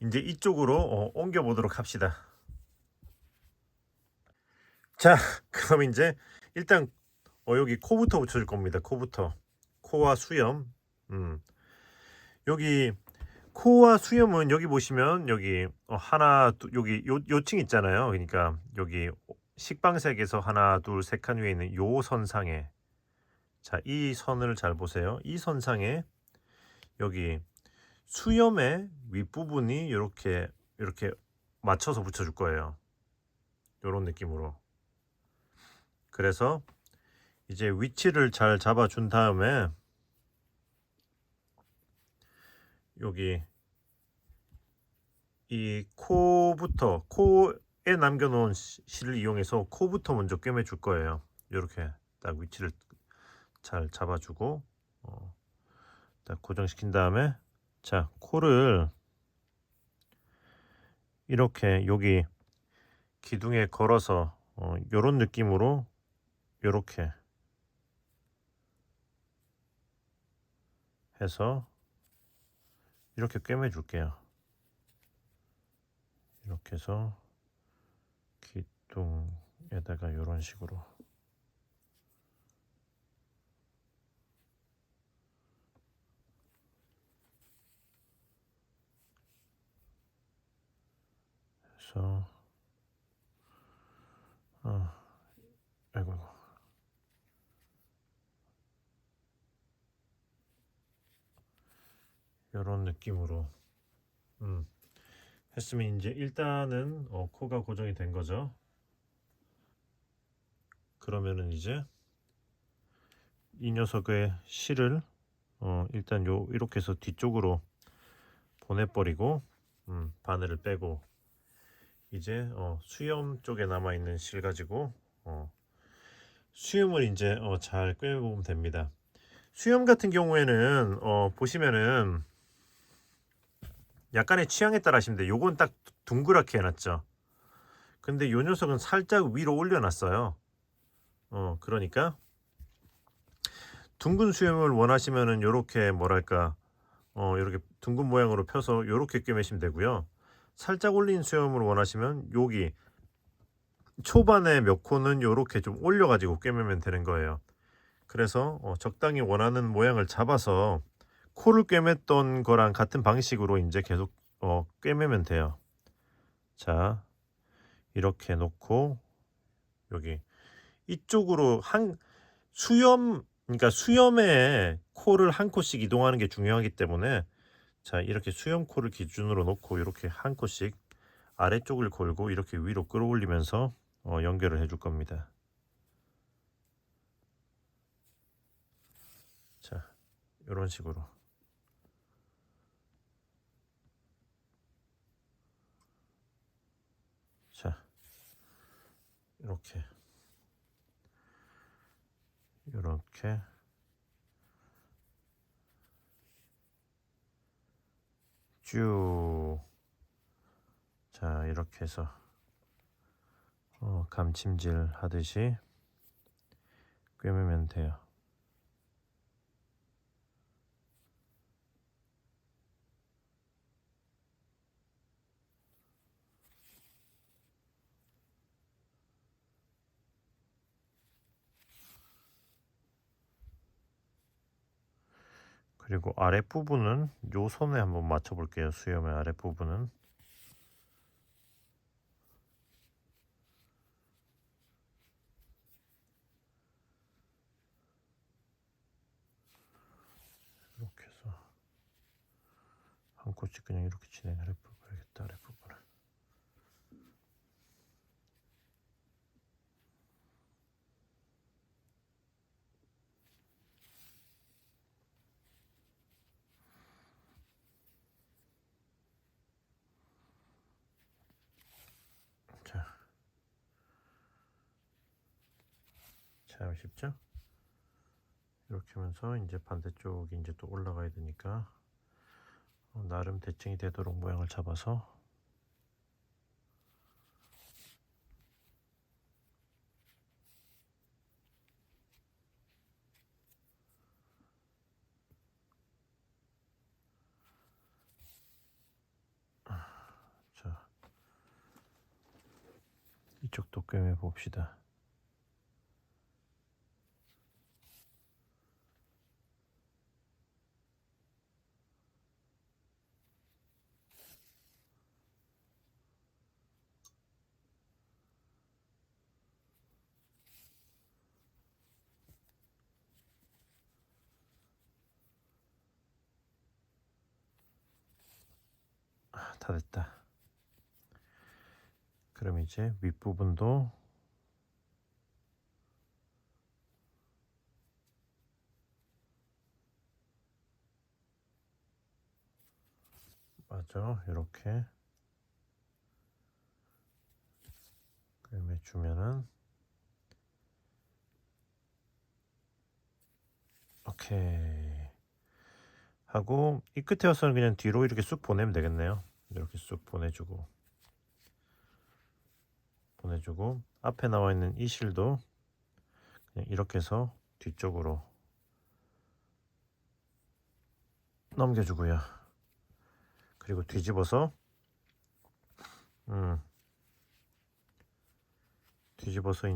이제 이쪽으로 옮겨 보도록 합시다. 자, 그럼 이제 일단 여기 코부터 붙여줄 겁니다. 코와 수염. 여기 코와 수염은 여기 보시면 여기 하나 여기 요층 있잖아요. 그러니까 여기 식빵색에서 하나 둘 세 칸 위에 있는 요 선상에, 자, 이 선을 잘 보세요. 이 선상에 여기 수염의 윗부분이 이렇게 맞춰서 붙여줄 거예요. 이런 느낌으로. 그래서 이제 위치를 잘 잡아준 다음에 여기 이 코에 남겨놓은 실을 이용해서 코부터 먼저 꿰매줄 거예요. 이렇게 딱 위치를 잘 잡아주고 딱 고정시킨 다음에, 자, 코를 이렇게 여기 기둥에 걸어서 요런 느낌으로 요렇게 해서 이렇게 꿰매 줄게요. 이렇게 해서 기둥에다가 요런 식으로 해서 아이고, 요런 느낌으로 했으면 이제 일단은 코가 고정이 된 거죠. 그러면은 이제 이 녀석의 실을 일단 이렇게 해서 뒤쪽으로 보내버리고 바늘을 빼고 이제 수염 쪽에 남아있는 실 가지고 수염을 이제 잘 꿰보면 됩니다. 수염 같은 경우에는 보시면은 약간의 취향에 따라 하시면 돼요. 요건 딱 둥그랗게 해놨죠. 근데 요 녀석은 살짝 위로 올려놨어요. 그러니까 둥근 수염을 원하시면은 요렇게 뭐랄까 이렇게 둥근 모양으로 펴서 요렇게 꿰매시면 되고요. 살짝 올린 수염을 원하시면 여기 초반에 몇 코는 요렇게 좀 올려가지고 꿰매면 되는 거예요. 그래서 적당히 원하는 모양을 잡아서 코를 꿰맸던 거랑 같은 방식으로 이제 계속 꿰매면 돼요. 자, 이렇게 놓고 여기 이쪽으로 그러니까 수염에 코를 한 코씩 이동하는 게 중요하기 때문에 자, 이렇게 수염 코를 기준으로 놓고 이렇게 한 코씩 아래쪽을 걸고 이렇게 위로 끌어올리면서 연결을 해줄 겁니다. 자, 이런 식으로. 자, 이렇게 쭉. 자, 이렇게 해서 감침질 하듯이 꿰매면 돼요. 그리고 아랫부분은 요 선에 한번 맞춰 볼게요. 수염의 아랫부분은 이렇게 해서 한 코씩 그냥 이렇게 진행을 해봐야겠다. 아랫부분을. 자, 참 쉽죠? 이렇게 하면서 이제 반대쪽이 이제 또 올라가야 되니까 나름 대칭이 되도록 모양을 잡아서 자, 이쪽도 꿰매 봅시다. 다 됐다. 그럼 이제 윗부분도 맞아, 이렇게 꿰매주면은 오케이 하고 이 끝에 와서는 그냥 뒤로 이렇게 쑥 보내면 되겠네요. 이렇게 쑥 보내주고 앞에 나와 있는 이 실도 그냥 이렇게 해서 뒤쪽으로 넘겨주고요. 그리고 뒤집어서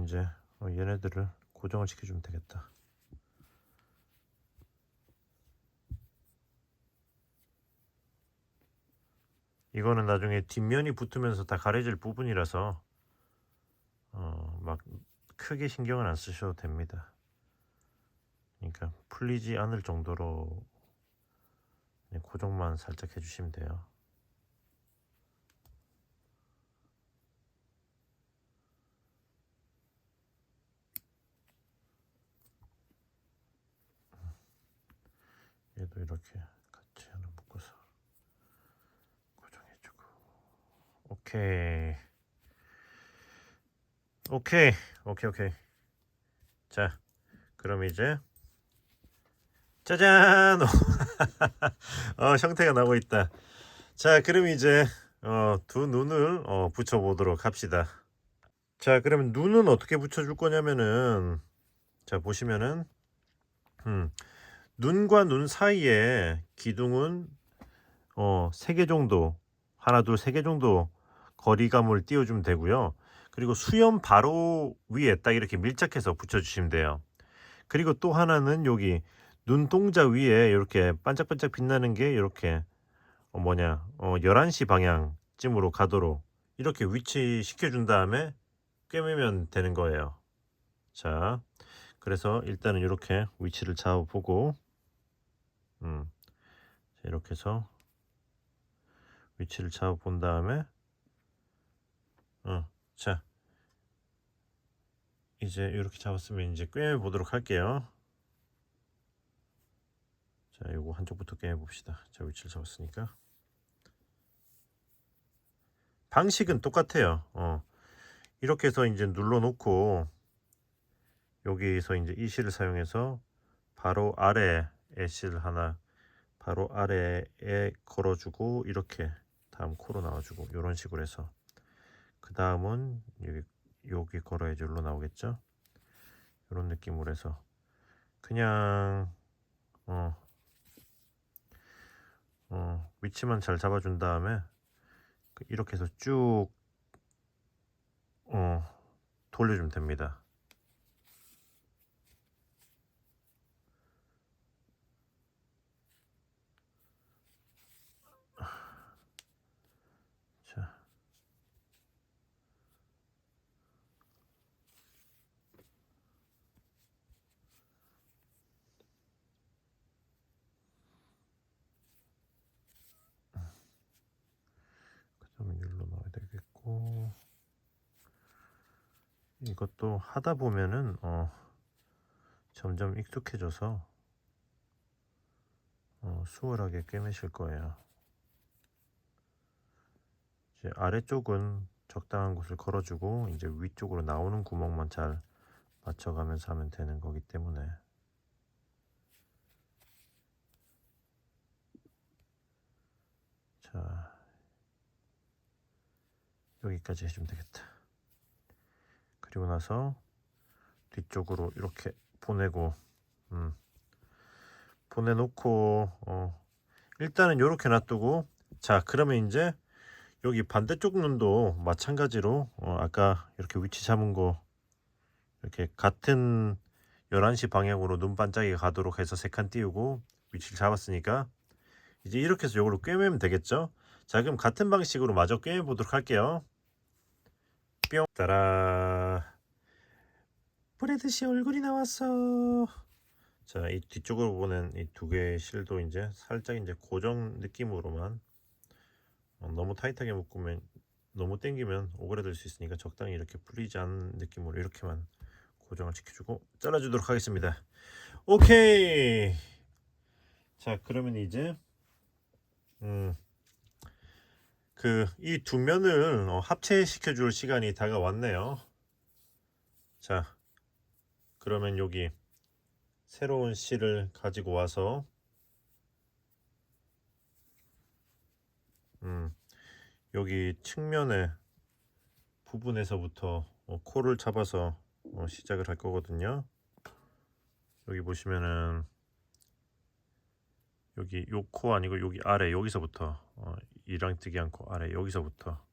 이제 얘네들을 고정을 시켜주면 되겠다. 이거는 나중에 뒷면이 붙으면서 다 가려질 부분이라서 막 크게 신경을 안 쓰셔도 됩니다. 그러니까 풀리지 않을 정도로 그냥 고정만 살짝 해주시면 돼요. 여기도 이렇게 같이 하나 묶어서 고정해주고. 오케이. 오케이. 오케이. 오케이. 자, 그럼 이제 짜잔! 형태가 나고 있다. 자, 그럼 이제 두 눈을 붙여보도록 합시다. 자, 그러면 눈은 어떻게 붙여줄 거냐면은, 자, 보시면은 눈과 눈 사이에 기둥은 3개 정도, 하나, 둘, 3개 정도 거리감을 띄워주면 되고요. 그리고 수염 바로 위에 딱 이렇게 밀착해서 붙여주시면 돼요. 그리고 또 하나는 여기 눈동자 위에 이렇게 반짝반짝 빛나는 게 이렇게 11시 방향쯤으로 가도록 이렇게 위치시켜 준 다음에 꿰매면 되는 거예요. 자, 그래서 일단은 이렇게 위치를 잡아보고 이렇게 해서 위치를 잡아본 다음에 자, 이제 이렇게 잡았으면 이제 꿰매 보도록 할게요. 자, 요거 한쪽부터 꿰매 봅시다. 자, 위치를 잡았으니까 방식은 똑같아요. 이렇게 해서 이제 눌러 놓고 여기서 이제 이 실을 사용해서 바로 아래에 실을 하나 바로 아래에 걸어주고 이렇게 다음 코로 나와주고 이런 식으로 해서 그 다음은 여기 걸어야지 여기로 나오겠죠. 이런 느낌으로 해서 그냥 위치만 잘 잡아준 다음에 이렇게 해서 쭉 돌려주면 됩니다. 자, 그다음에 여기로 넣어야 되겠고 이것도 하다 보면은 점점 익숙해져서 수월하게 꿰매실 거예요. 이제 아래쪽은 적당한 곳을 걸어주고 이제 위쪽으로 나오는 구멍만 잘 맞춰가면서 하면 되는 거기 때문에 자, 여기까지 해주면 되겠다. 그리고 나서 뒤쪽으로 이렇게 보내고 보내놓고 일단은 이렇게 놔두고 자, 그러면 이제 여기 반대쪽 눈도 마찬가지로 아까 이렇게 위치 잡은 거 이렇게 같은 11시 방향으로 눈 반짝이가 가도록 해서 3칸 띄우고 위치를 잡았으니까 이제 이렇게 해서 이걸로 꿰매면 되겠죠. 자, 그럼 같은 방식으로 마저 꿰매 보도록 할게요. 뿅, 따라, 브래드씨 얼굴이 나왔어. 자, 이 뒤쪽으로 보는 이 두 개의 실도 이제 살짝 이제 고정 느낌으로만 너무 타이트하게 묶으면 너무 당기면 오그라들 수 있으니까 적당히 이렇게 풀리지 않는 느낌으로 이렇게만 고정을 시켜주고 잘라주도록 하겠습니다. 오케이. 자, 그러면 이제 이 두 면을 합체시켜 줄 시간이 다가왔네요. 자, 그러면 여기 새로운 실을 가지고 와서 여기 측면의 부분에서부터 코를 잡아서 시작을 할 거거든요. 여기 보시면은 여기 요 코 아니고 여기 아래 여기서부터 이랑뜨기 않고 아래 여기서부터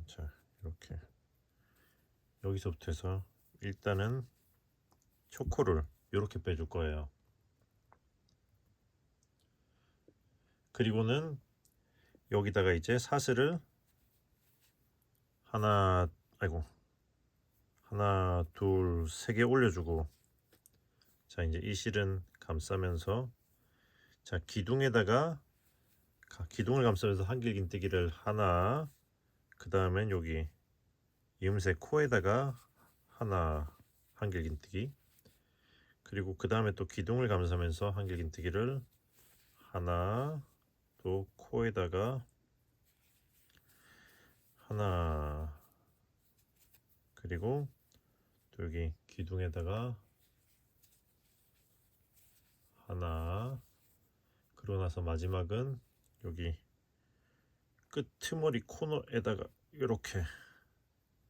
자, 이렇게 여기서부터 해서 일단은 초코를 이렇게 빼줄 거예요. 그리고는 여기다가 이제 사슬을 하나 둘 세 개 올려주고 자, 이제 이 실은 감싸면서 자, 기둥을 감싸면서 한길긴뜨기를 하나 그 다음엔 여기 이음새 코에다가 하나 한길긴뜨기 그리고 그 다음에 또 기둥을 감싸면서 한길긴뜨기를 하나, 또 코에다가 하나, 그리고 또 여기 기둥에다가 하나, 그러고 나서 마지막은 여기 끄트머리 코너에다가 이렇게,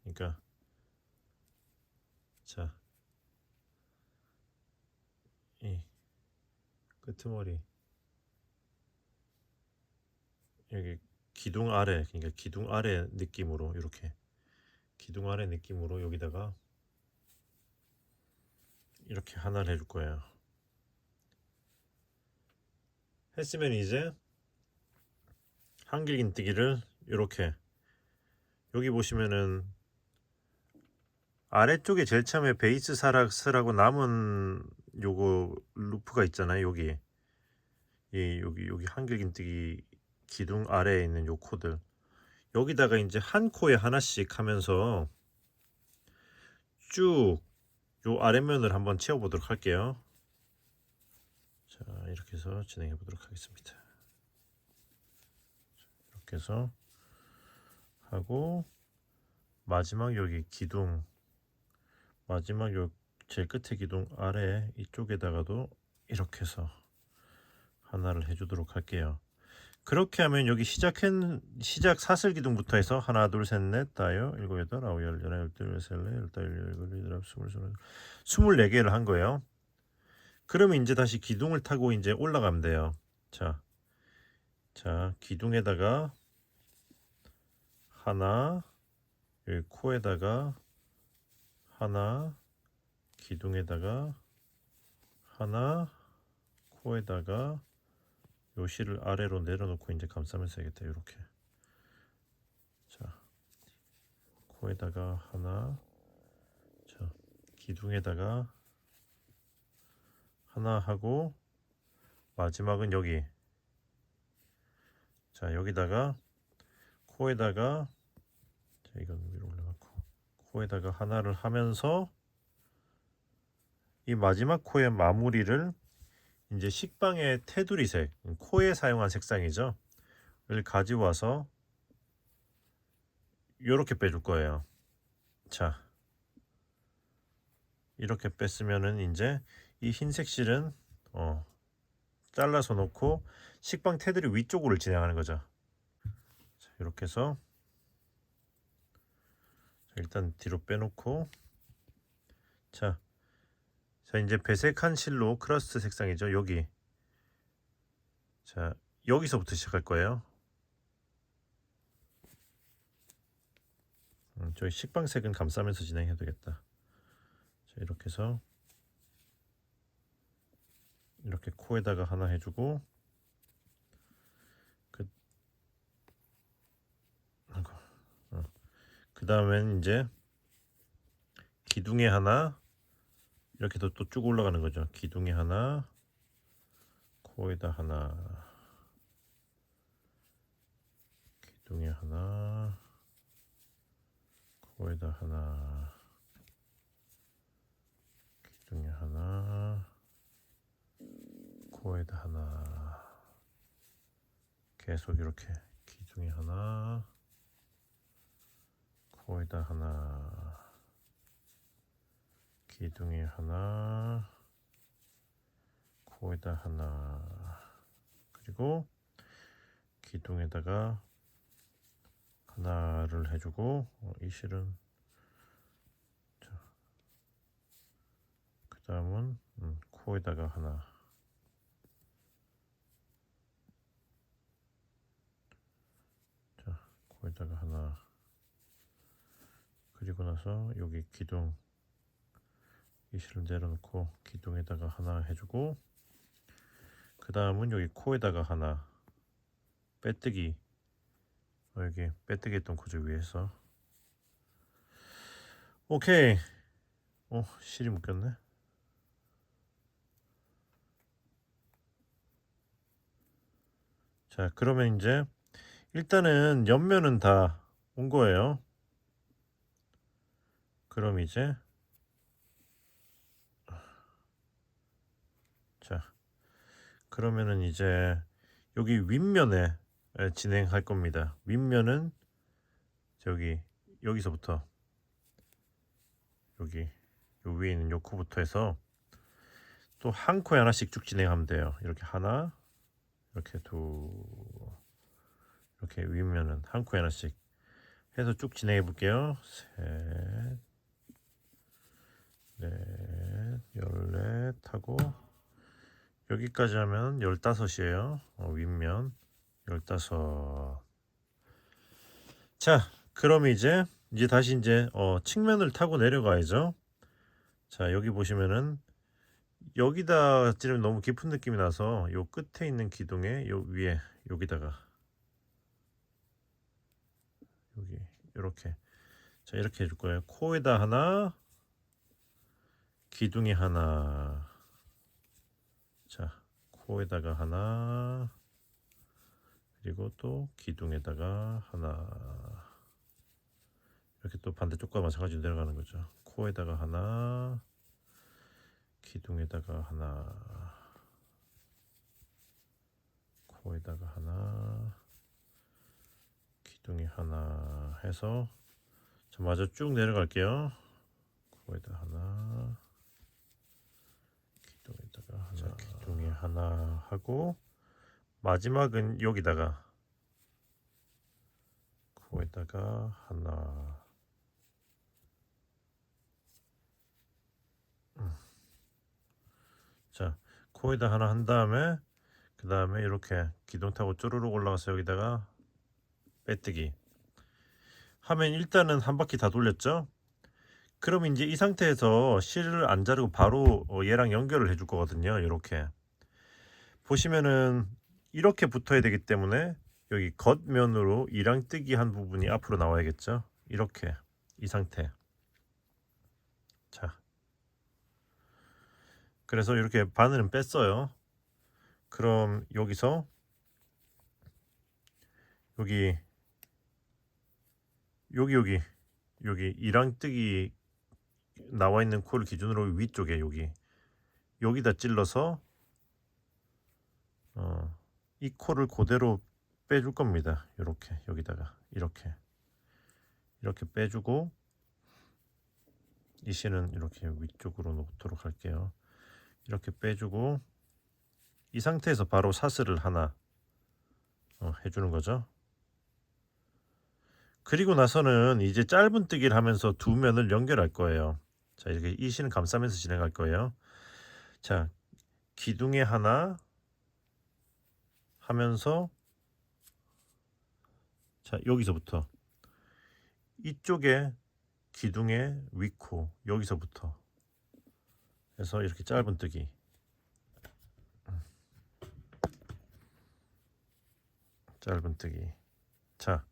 그러니까 자, 이 끄트머리 여기 기둥 아래, 그러니까 기둥 아래 느낌으로, 이렇게 기둥 아래 느낌으로 여기다가 이렇게 하나를 해줄 거예요. 했으면 이제 한길긴뜨기를 이렇게, 여기 보시면은 아래쪽에 제일 처음에 베이스 사락스라고 남은 요거 루프가 있잖아요. 여기 여기 한길긴뜨기 기둥 아래에 있는 요 코들, 여기다가 이제 한 코에 하나씩 하면서 쭉 요 아랫면을 한번 채워 보도록 할게요. 자, 이렇게 해서 진행해 보도록 하겠습니다. 이렇게 해서 하고, 마지막 여기 기둥, 마지막 요 제일 끝에 기둥 아래 이쪽에다가도 이렇게 해서 하나를 해주도록 할게요. 그렇게 하면 여기 시작 사슬 기둥부터 해서 하나, 둘, 셋, 넷, 다여, 일곱, 여덟, 아홉, 열, 열하나, 열둘, 열셋, 열넷, 열다섯, 열여덟, 스물, 24개를 한 거예요. 그러면 이제 다시 기둥을 타고 이제 올라가면 돼요. 자, 기둥에다가 하나, 여기 코에다가 하나, 기둥에다가 하나, 코에다가 요 실을 아래로 내려놓고 이제 감싸면서 해야겠다. 이렇게. 자, 코에다가 하나, 자, 기둥에다가 하나 하고, 마지막은 여기, 자, 여기다가 코에다가, 자, 이건 위로 올라가고 코에다가 하나를 하면서 이 마지막 코의 마무리를 이제 식빵의 테두리색, 코에 사용한 색상이죠, 를 가져와서 이렇게 빼줄 거예요. 자, 이렇게 뺐으면은 이제 이 흰색 실은 잘라서 놓고 식빵 테두리 위쪽으로 진행하는 거죠. 자, 이렇게 해서 일단 뒤로 빼놓고, 자 이제 배색한 실로 크러스트 색상이죠. 여기, 자 여기서부터 시작할 거예요. 저희 식빵색은 감싸면서 진행해야 되겠다. 자, 이렇게 해서 이렇게 코에다가 하나 해주고, 그 다음엔 이제 기둥에 하나, 이렇게 또 쭉 올라가는 거죠. 기둥에 하나, 코에다 하나, 기둥에 하나, 코에다 하나, 기둥에 하나, 코에다 하나, 계속 이렇게 기둥에 하나, 코에다 하나, 기둥에 하나, 코에다 하나, 그리고 기둥에다가 하나를 해주고, 이 실은, 그 다음은 코에다가 하나, 자 코에다가 하나, 그리고 나서 여기 기둥, 이 실을 내려놓고 기둥에다가 하나 해주고, 그 다음은 여기 코에다가 하나, 빼뜨기, 여기 빼뜨기 했던 코죠, 위에서. 오케이. 실이 묶였네. 자, 그러면 이제 일단은 옆면은 다 온 거예요. 그럼 이제 자, 그러면은 이제 여기 윗면에 진행할 겁니다. 윗면은 여기서부터 여기 요 위에 있는 요 코부터 해서 또 한 코에 하나씩 쭉 진행하면 돼요. 이렇게 하나, 이렇게 이렇게 윗면은 한 코에 하나씩 해서 쭉 진행해 볼게요. 셋, 넷, 14 하고 여기까지 하면 15이에요. 윗면 15. 자, 그럼 이제 다시 측면을 타고 내려가야죠. 자, 여기 보시면은 여기다 찌르면 너무 깊은 느낌이 나서 요 끝에 있는 기둥에 요 위에 여기다가 여기 이렇게, 자, 이렇게 해줄 거예요. 코에다 하나, 기둥에 하나. 자, 코에다가 하나, 그리고 또 기둥에다가 하나. 이렇게 또 반대쪽과 마찬가지로 내려가는 거죠. 코에다가 하나, 기둥에다가 하나, 코에다가 하나, 기둥에 하나 해서 저 마저 쭉 내려갈게요. 코에다 하나, 기둥에다가 하나. 자, 기둥에 하나 하고 마지막은 여기다가 코에다가 하나. 자, 코에다 하나 한 다음에 그 다음에 이렇게 기둥 타고 쪼르륵 올라가서 여기다가 빼뜨기 하면 일단은 한 바퀴 다 돌렸죠. 그럼 이제 이 상태에서 실을 안 자르고 바로 얘랑 연결을 해줄 거거든요. 이렇게 보시면은 이렇게 붙어야 되기 때문에 여기 겉면으로 이랑뜨기 한 부분이 앞으로 나와야겠죠. 이렇게 이 상태. 자, 그래서 이렇게 바늘은 뺐어요. 그럼 여기서 여기 이랑뜨기 나와 있는 코를 기준으로 위쪽에 여기다 찔러서 이 코를 그대로 빼줄 겁니다. 이렇게 여기다가 이렇게 빼주고 이 실은 이렇게 위쪽으로 놓도록 할게요. 이렇게 빼주고 이 상태에서 바로 사슬을 하나 해주는 거죠. 그리고 나서는 이제 짧은뜨기를 하면서 두 면을 연결할 거예요. 자, 이렇게 이 실은 감싸면서 진행할 거예요. 자, 기둥에 하나 하면서 자, 여기서부터 이쪽에 기둥의 위코 여기서부터 해서 이렇게 짧은뜨기. 짧은뜨기. 자,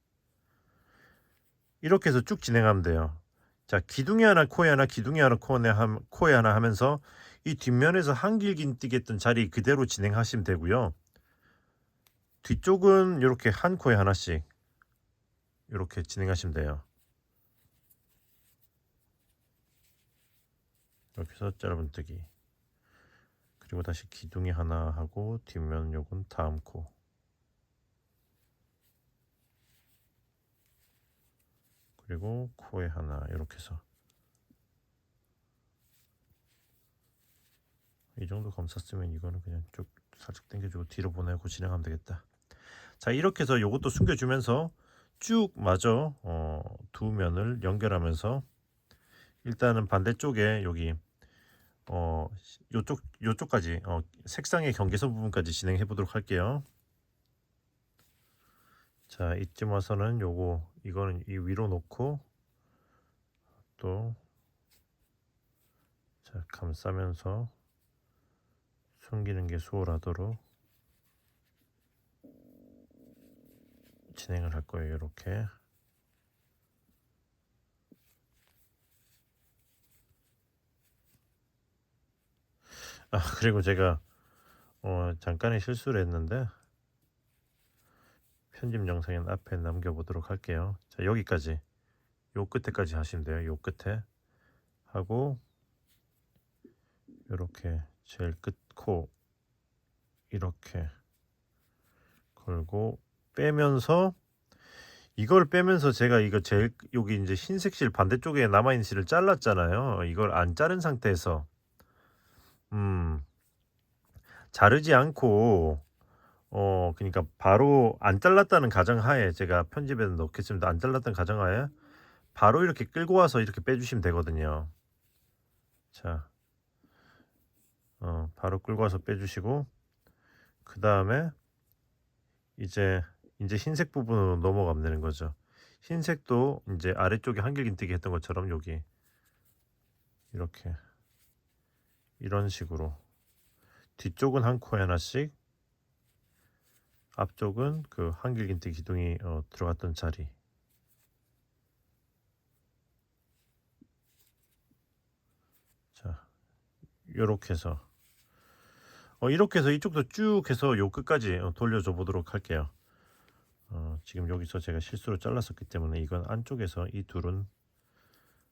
이렇게 해서 쭉 진행하면 돼요. 자, 기둥이 하나, 코에 하나, 기둥이 하나, 코에 하나 하면서 이 뒷면에서 한길긴뜨기 했던 자리 그대로 진행하시면 되고요. 뒤쪽은 이렇게 한 코에 하나씩 이렇게 진행하시면 돼요. 이렇게 해서 짧은뜨기. 그리고 다시 기둥이 하나 하고 뒷면 요건 다음 코. 그리고 코에 하나 이렇게 해서 이 정도 감쌌으면 이거는 그냥 쭉 살짝 당겨주고 뒤로 보내고 진행하면 되겠다. 자, 이렇게 해서 요것도 숨겨주면서 쭉 마저 두 면을 연결하면서 일단은 반대쪽에 여기 요쪽까지 색상의 경계선 부분까지 진행해 보도록 할게요. 자, 이쯤 와서는 이거는 이 위로 놓고 또 자, 감싸면서 숨기는 게 수월하도록 진행을 할 거예요. 이렇게. 그리고 제가 잠깐의 실수를 했는데 편집 영상은 앞에 남겨보도록 할게요. 자, 여기까지 요 끝에까지 하시면 돼요. 요 끝에 하고 이렇게 제일 끝 코 이렇게 걸고 빼면서, 이걸 빼면서 제가 이거 제일 여기 이제 흰색 실 반대쪽에 남아있는 실을 잘랐잖아요. 이걸 안 자른 상태에서 자르지 않고 그러니까 바로 안 잘랐다는 가정하에 제가 편집에 넣겠습니다. 안 잘랐다는 가정하에 바로 이렇게 끌고 와서 이렇게 빼주시면 되거든요. 자, 바로 끌고 와서 빼주시고, 그 다음에 이제 흰색 부분으로 넘어가면 되는 거죠. 흰색도 이제 아래쪽에 한길긴뜨기 했던 것처럼 여기 이렇게 이런 식으로 뒤쪽은 한 코에 하나씩, 앞쪽은 그 한길긴뜨기 기둥이 들어갔던 자리. 자, 요렇게 해서 이렇게 해서 이쪽도 쭉 해서 요 끝까지 돌려줘 보도록 할게요. 지금 여기서 제가 실수로 잘랐었기 때문에 이건 안쪽에서 이 둘은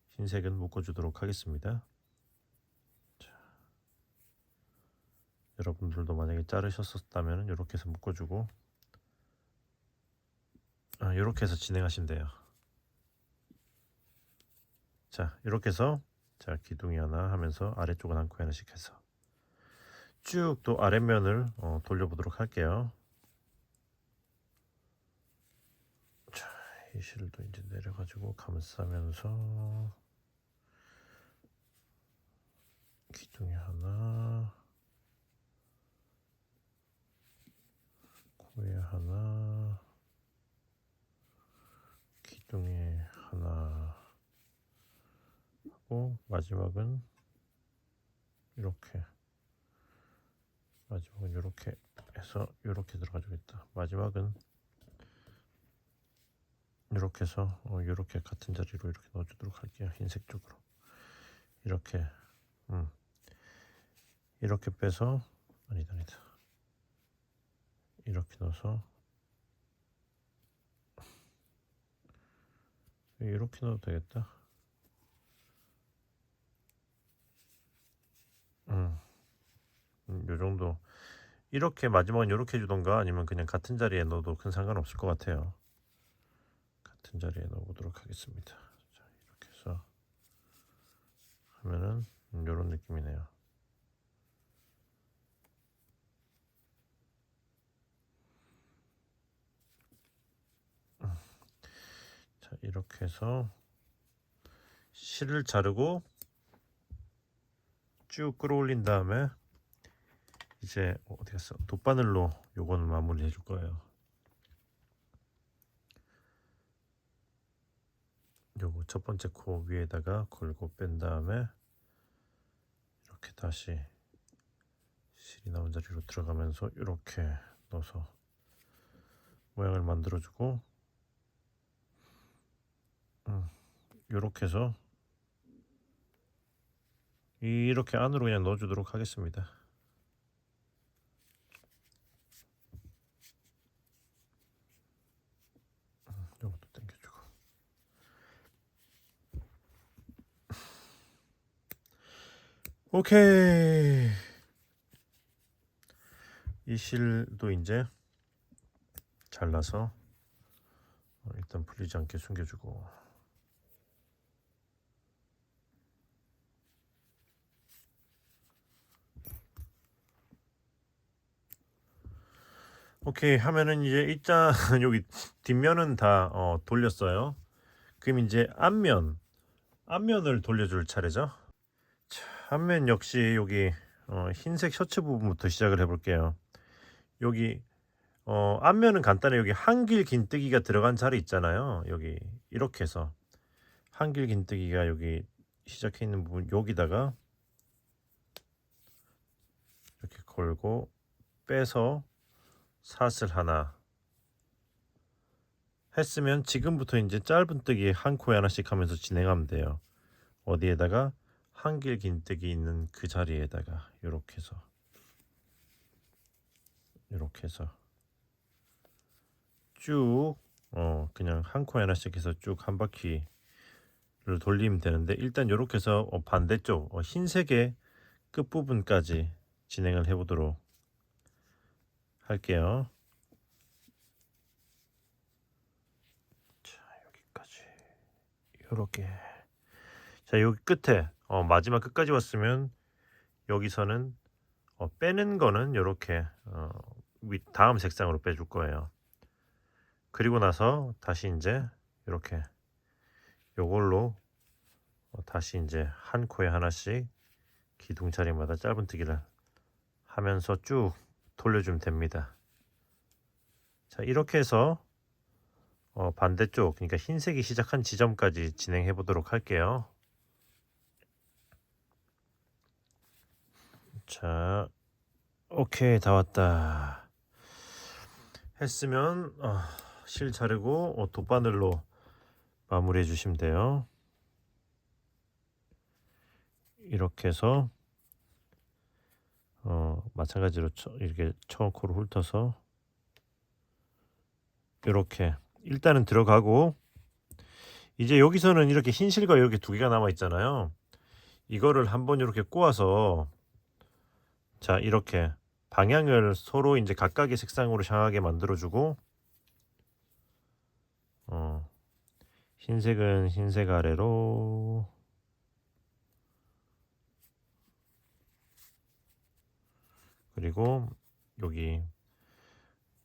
흰색은 묶어주도록 하겠습니다. 자, 여러분들도 만약에 자르셨었다면 이렇게 해서 묶어주고, 이렇게 해서 진행하시면 돼요. 자, 이렇게 해서 자, 기둥이 하나 하면서 아래쪽은 한 코 하나씩 해서 쭉 또 아랫면을 돌려보도록 할게요. 자, 이 실도 이제 내려가지고 감싸면서 기둥이 하나, 코에 하나, 기둥에 하나 하고, 마지막은 이렇게, 마지막은 이렇게 해서 이렇게 들어가주겠다. 마지막은 이렇게 해서 이렇게 같은 자리로 이렇게 넣어주도록 할게요. 흰색 쪽으로 이렇게 이렇게 빼서, 아니다 이렇게 넣어서 이렇게 넣어도 되겠다. 요 정도. 이렇게 마지막은 이렇게 해주던가 아니면 그냥 같은 자리에 넣어도 큰 상관없을 것 같아요. 같은 자리에 넣어보도록 하겠습니다. 자, 이렇게 해서 하면은 이런 느낌이네요. 자, 이렇게 해서 실을 자르고 쭉 끌어올린 다음에 이제 어디 갔어? 돗바늘로 요거는 마무리 해줄 거예요. 요거 첫 번째 코 위에다가 걸고 뺀 다음에 이렇게 다시 실이 나온 자리로 들어가면서 이렇게 넣어서 모양을 만들어주고, 이렇게 해서 이렇게 안으로 그냥 넣어주도록 하겠습니다. 이것도 당겨주고. 오케이. 이 실도 이제 잘라서 일단 풀리지 않게 숨겨주고, 오케이 하면은 이제 일단 여기 뒷면은 다 돌렸어요. 그럼 이제 앞면을 돌려줄 차례죠. 자, 앞면 역시 여기 흰색 셔츠 부분부터 시작을 해볼게요. 여기 앞면은 간단해. 여기 한길 긴뜨기가 들어간 자리 있잖아요. 여기 이렇게 해서 한길 긴뜨기가 여기 시작해 있는 부분, 여기다가 이렇게 걸고 빼서 사슬 하나 했으면 지금부터 이제 짧은 뜨기 한 코에 하나씩 하면서 진행하면 돼요. 어디에다가 한길 긴뜨기 있는 그 자리에다가 이렇게 해서 쭉 그냥 한 코에 하나씩 해서 쭉 한 바퀴를 돌리면 되는데, 일단 이렇게 해서 반대쪽 흰색의 끝부분까지 진행을 해보도록 할게요. 자, 여기까지 요렇게. 자, 여기 끝에 마지막 끝까지 왔으면 여기서는 빼는 거는 요렇게 다음 색상으로 빼줄 거예요. 그리고 나서 다시 이제 이렇게 요걸로 다시 이제 한 코에 하나씩 기둥 자리마다 짧은뜨기를 하면서 쭉 돌려주면 됩니다. 자, 이렇게 해서 반대쪽, 그러니까 흰색이 시작한 지점까지 진행해 보도록 할게요. 자, 오케이, 다 왔다. 했으면 실 자르고 돗바늘로 마무리해 주시면 돼요. 이렇게 해서 마찬가지로 이렇게 처음코로 훑어서 이렇게 일단은 들어가고, 이제 여기서는 이렇게 흰실과 이렇게 두 개가 남아 있잖아요. 이거를 한번 이렇게 꼬아서, 자, 이렇게 방향을 서로 이제 각각의 색상으로 향하게 만들어주고, 흰색은 흰색 아래로, 그리고 여기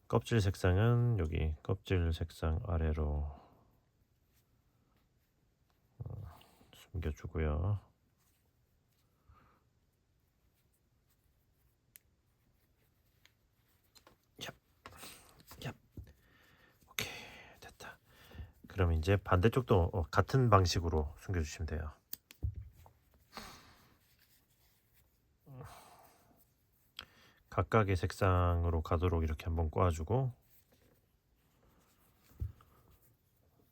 껍질 색상은 여기 껍질 색상 아래로 숨겨주고요. 얍, 얍. 오케이, 됐다. 그럼 이제 반대쪽도 같은 방식으로 숨겨주시면 돼요. 각각의 색상으로 가도록 이렇게 한번 꼬아주고,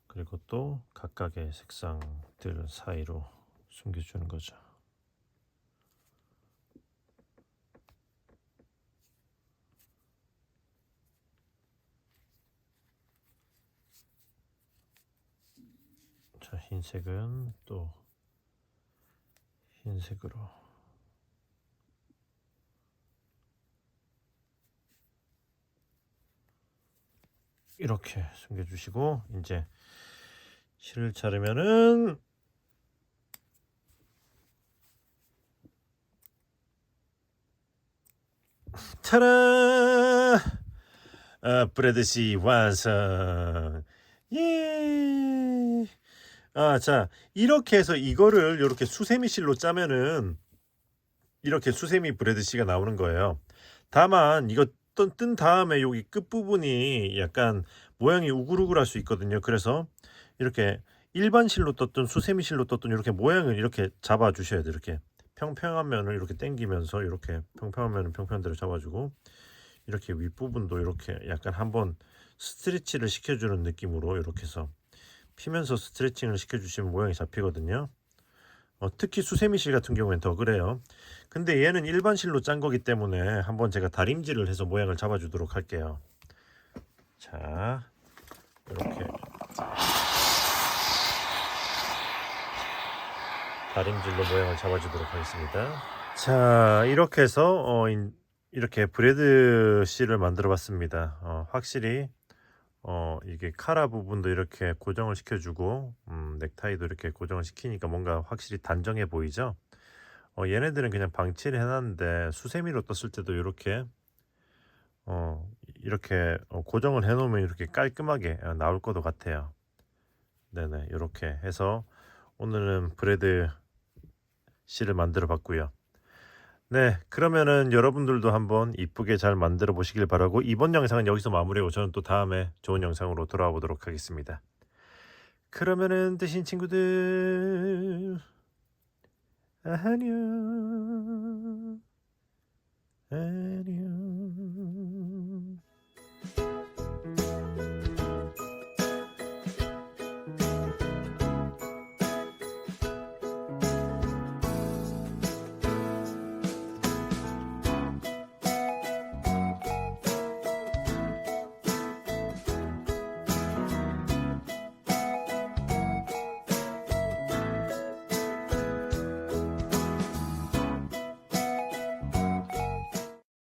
그리고 또 각각의 색상들 사이로 숨겨주는 거죠. 자, 흰색은 또 흰색으로. 이렇게 숨겨주시고, 이제 실을 자르면은 타라! 브레드씨 완성. 예. 자, 이렇게 해서 이거를 이렇게 수세미 실로 짜면은 이렇게 수세미 브레드씨가 나오는 거예요. 다만 이거 뜬 다음에 여기 끝부분이 약간 모양이 우글우글할 수 있거든요. 그래서 이렇게 일반 실로 떴든 수세미 실로 떴든 이렇게 모양을 이렇게 잡아 주셔야 돼요. 이렇게 평평한 면을 이렇게 당기면서 이렇게 평평한 면을 평평한 대로 잡아주고, 이렇게 윗부분도 이렇게 약간 한번 스트레치를 시켜주는 느낌으로 이렇게 해서 피면서 스트레칭을 시켜주시면 모양이 잡히거든요. 특히 수세미실 같은 경우엔 더 그래요. 근데 얘는 일반 실로 짠 거기 때문에 한번 제가 다림질을 해서 모양을 잡아주도록 할게요. 자, 이렇게 다림질로 모양을 잡아주도록 하겠습니다. 자, 이렇게 해서 이렇게 브레드 실을 만들어 봤습니다. 확실히 이게 카라 부분도 이렇게 고정을 시켜주고, 넥타이도 이렇게 고정을 시키니까 뭔가 확실히 단정해 보이죠. 얘네들은 그냥 방치를 해놨는데 수세미로 떴을 때도 이렇게 고정을 해놓으면 이렇게 깔끔하게 나올 것도 같아요. 네네, 이렇게 해서 오늘은 브레드 실을 만들어 봤고요. 네, 그러면은 여러분들도 한번 이쁘게 잘 만들어 보시길 바라고, 이번 영상은 여기서 마무리하고 저는 또 다음에 좋은 영상으로 돌아와 보도록 하겠습니다. 그러면은 드신 친구들 안녕. 안녕.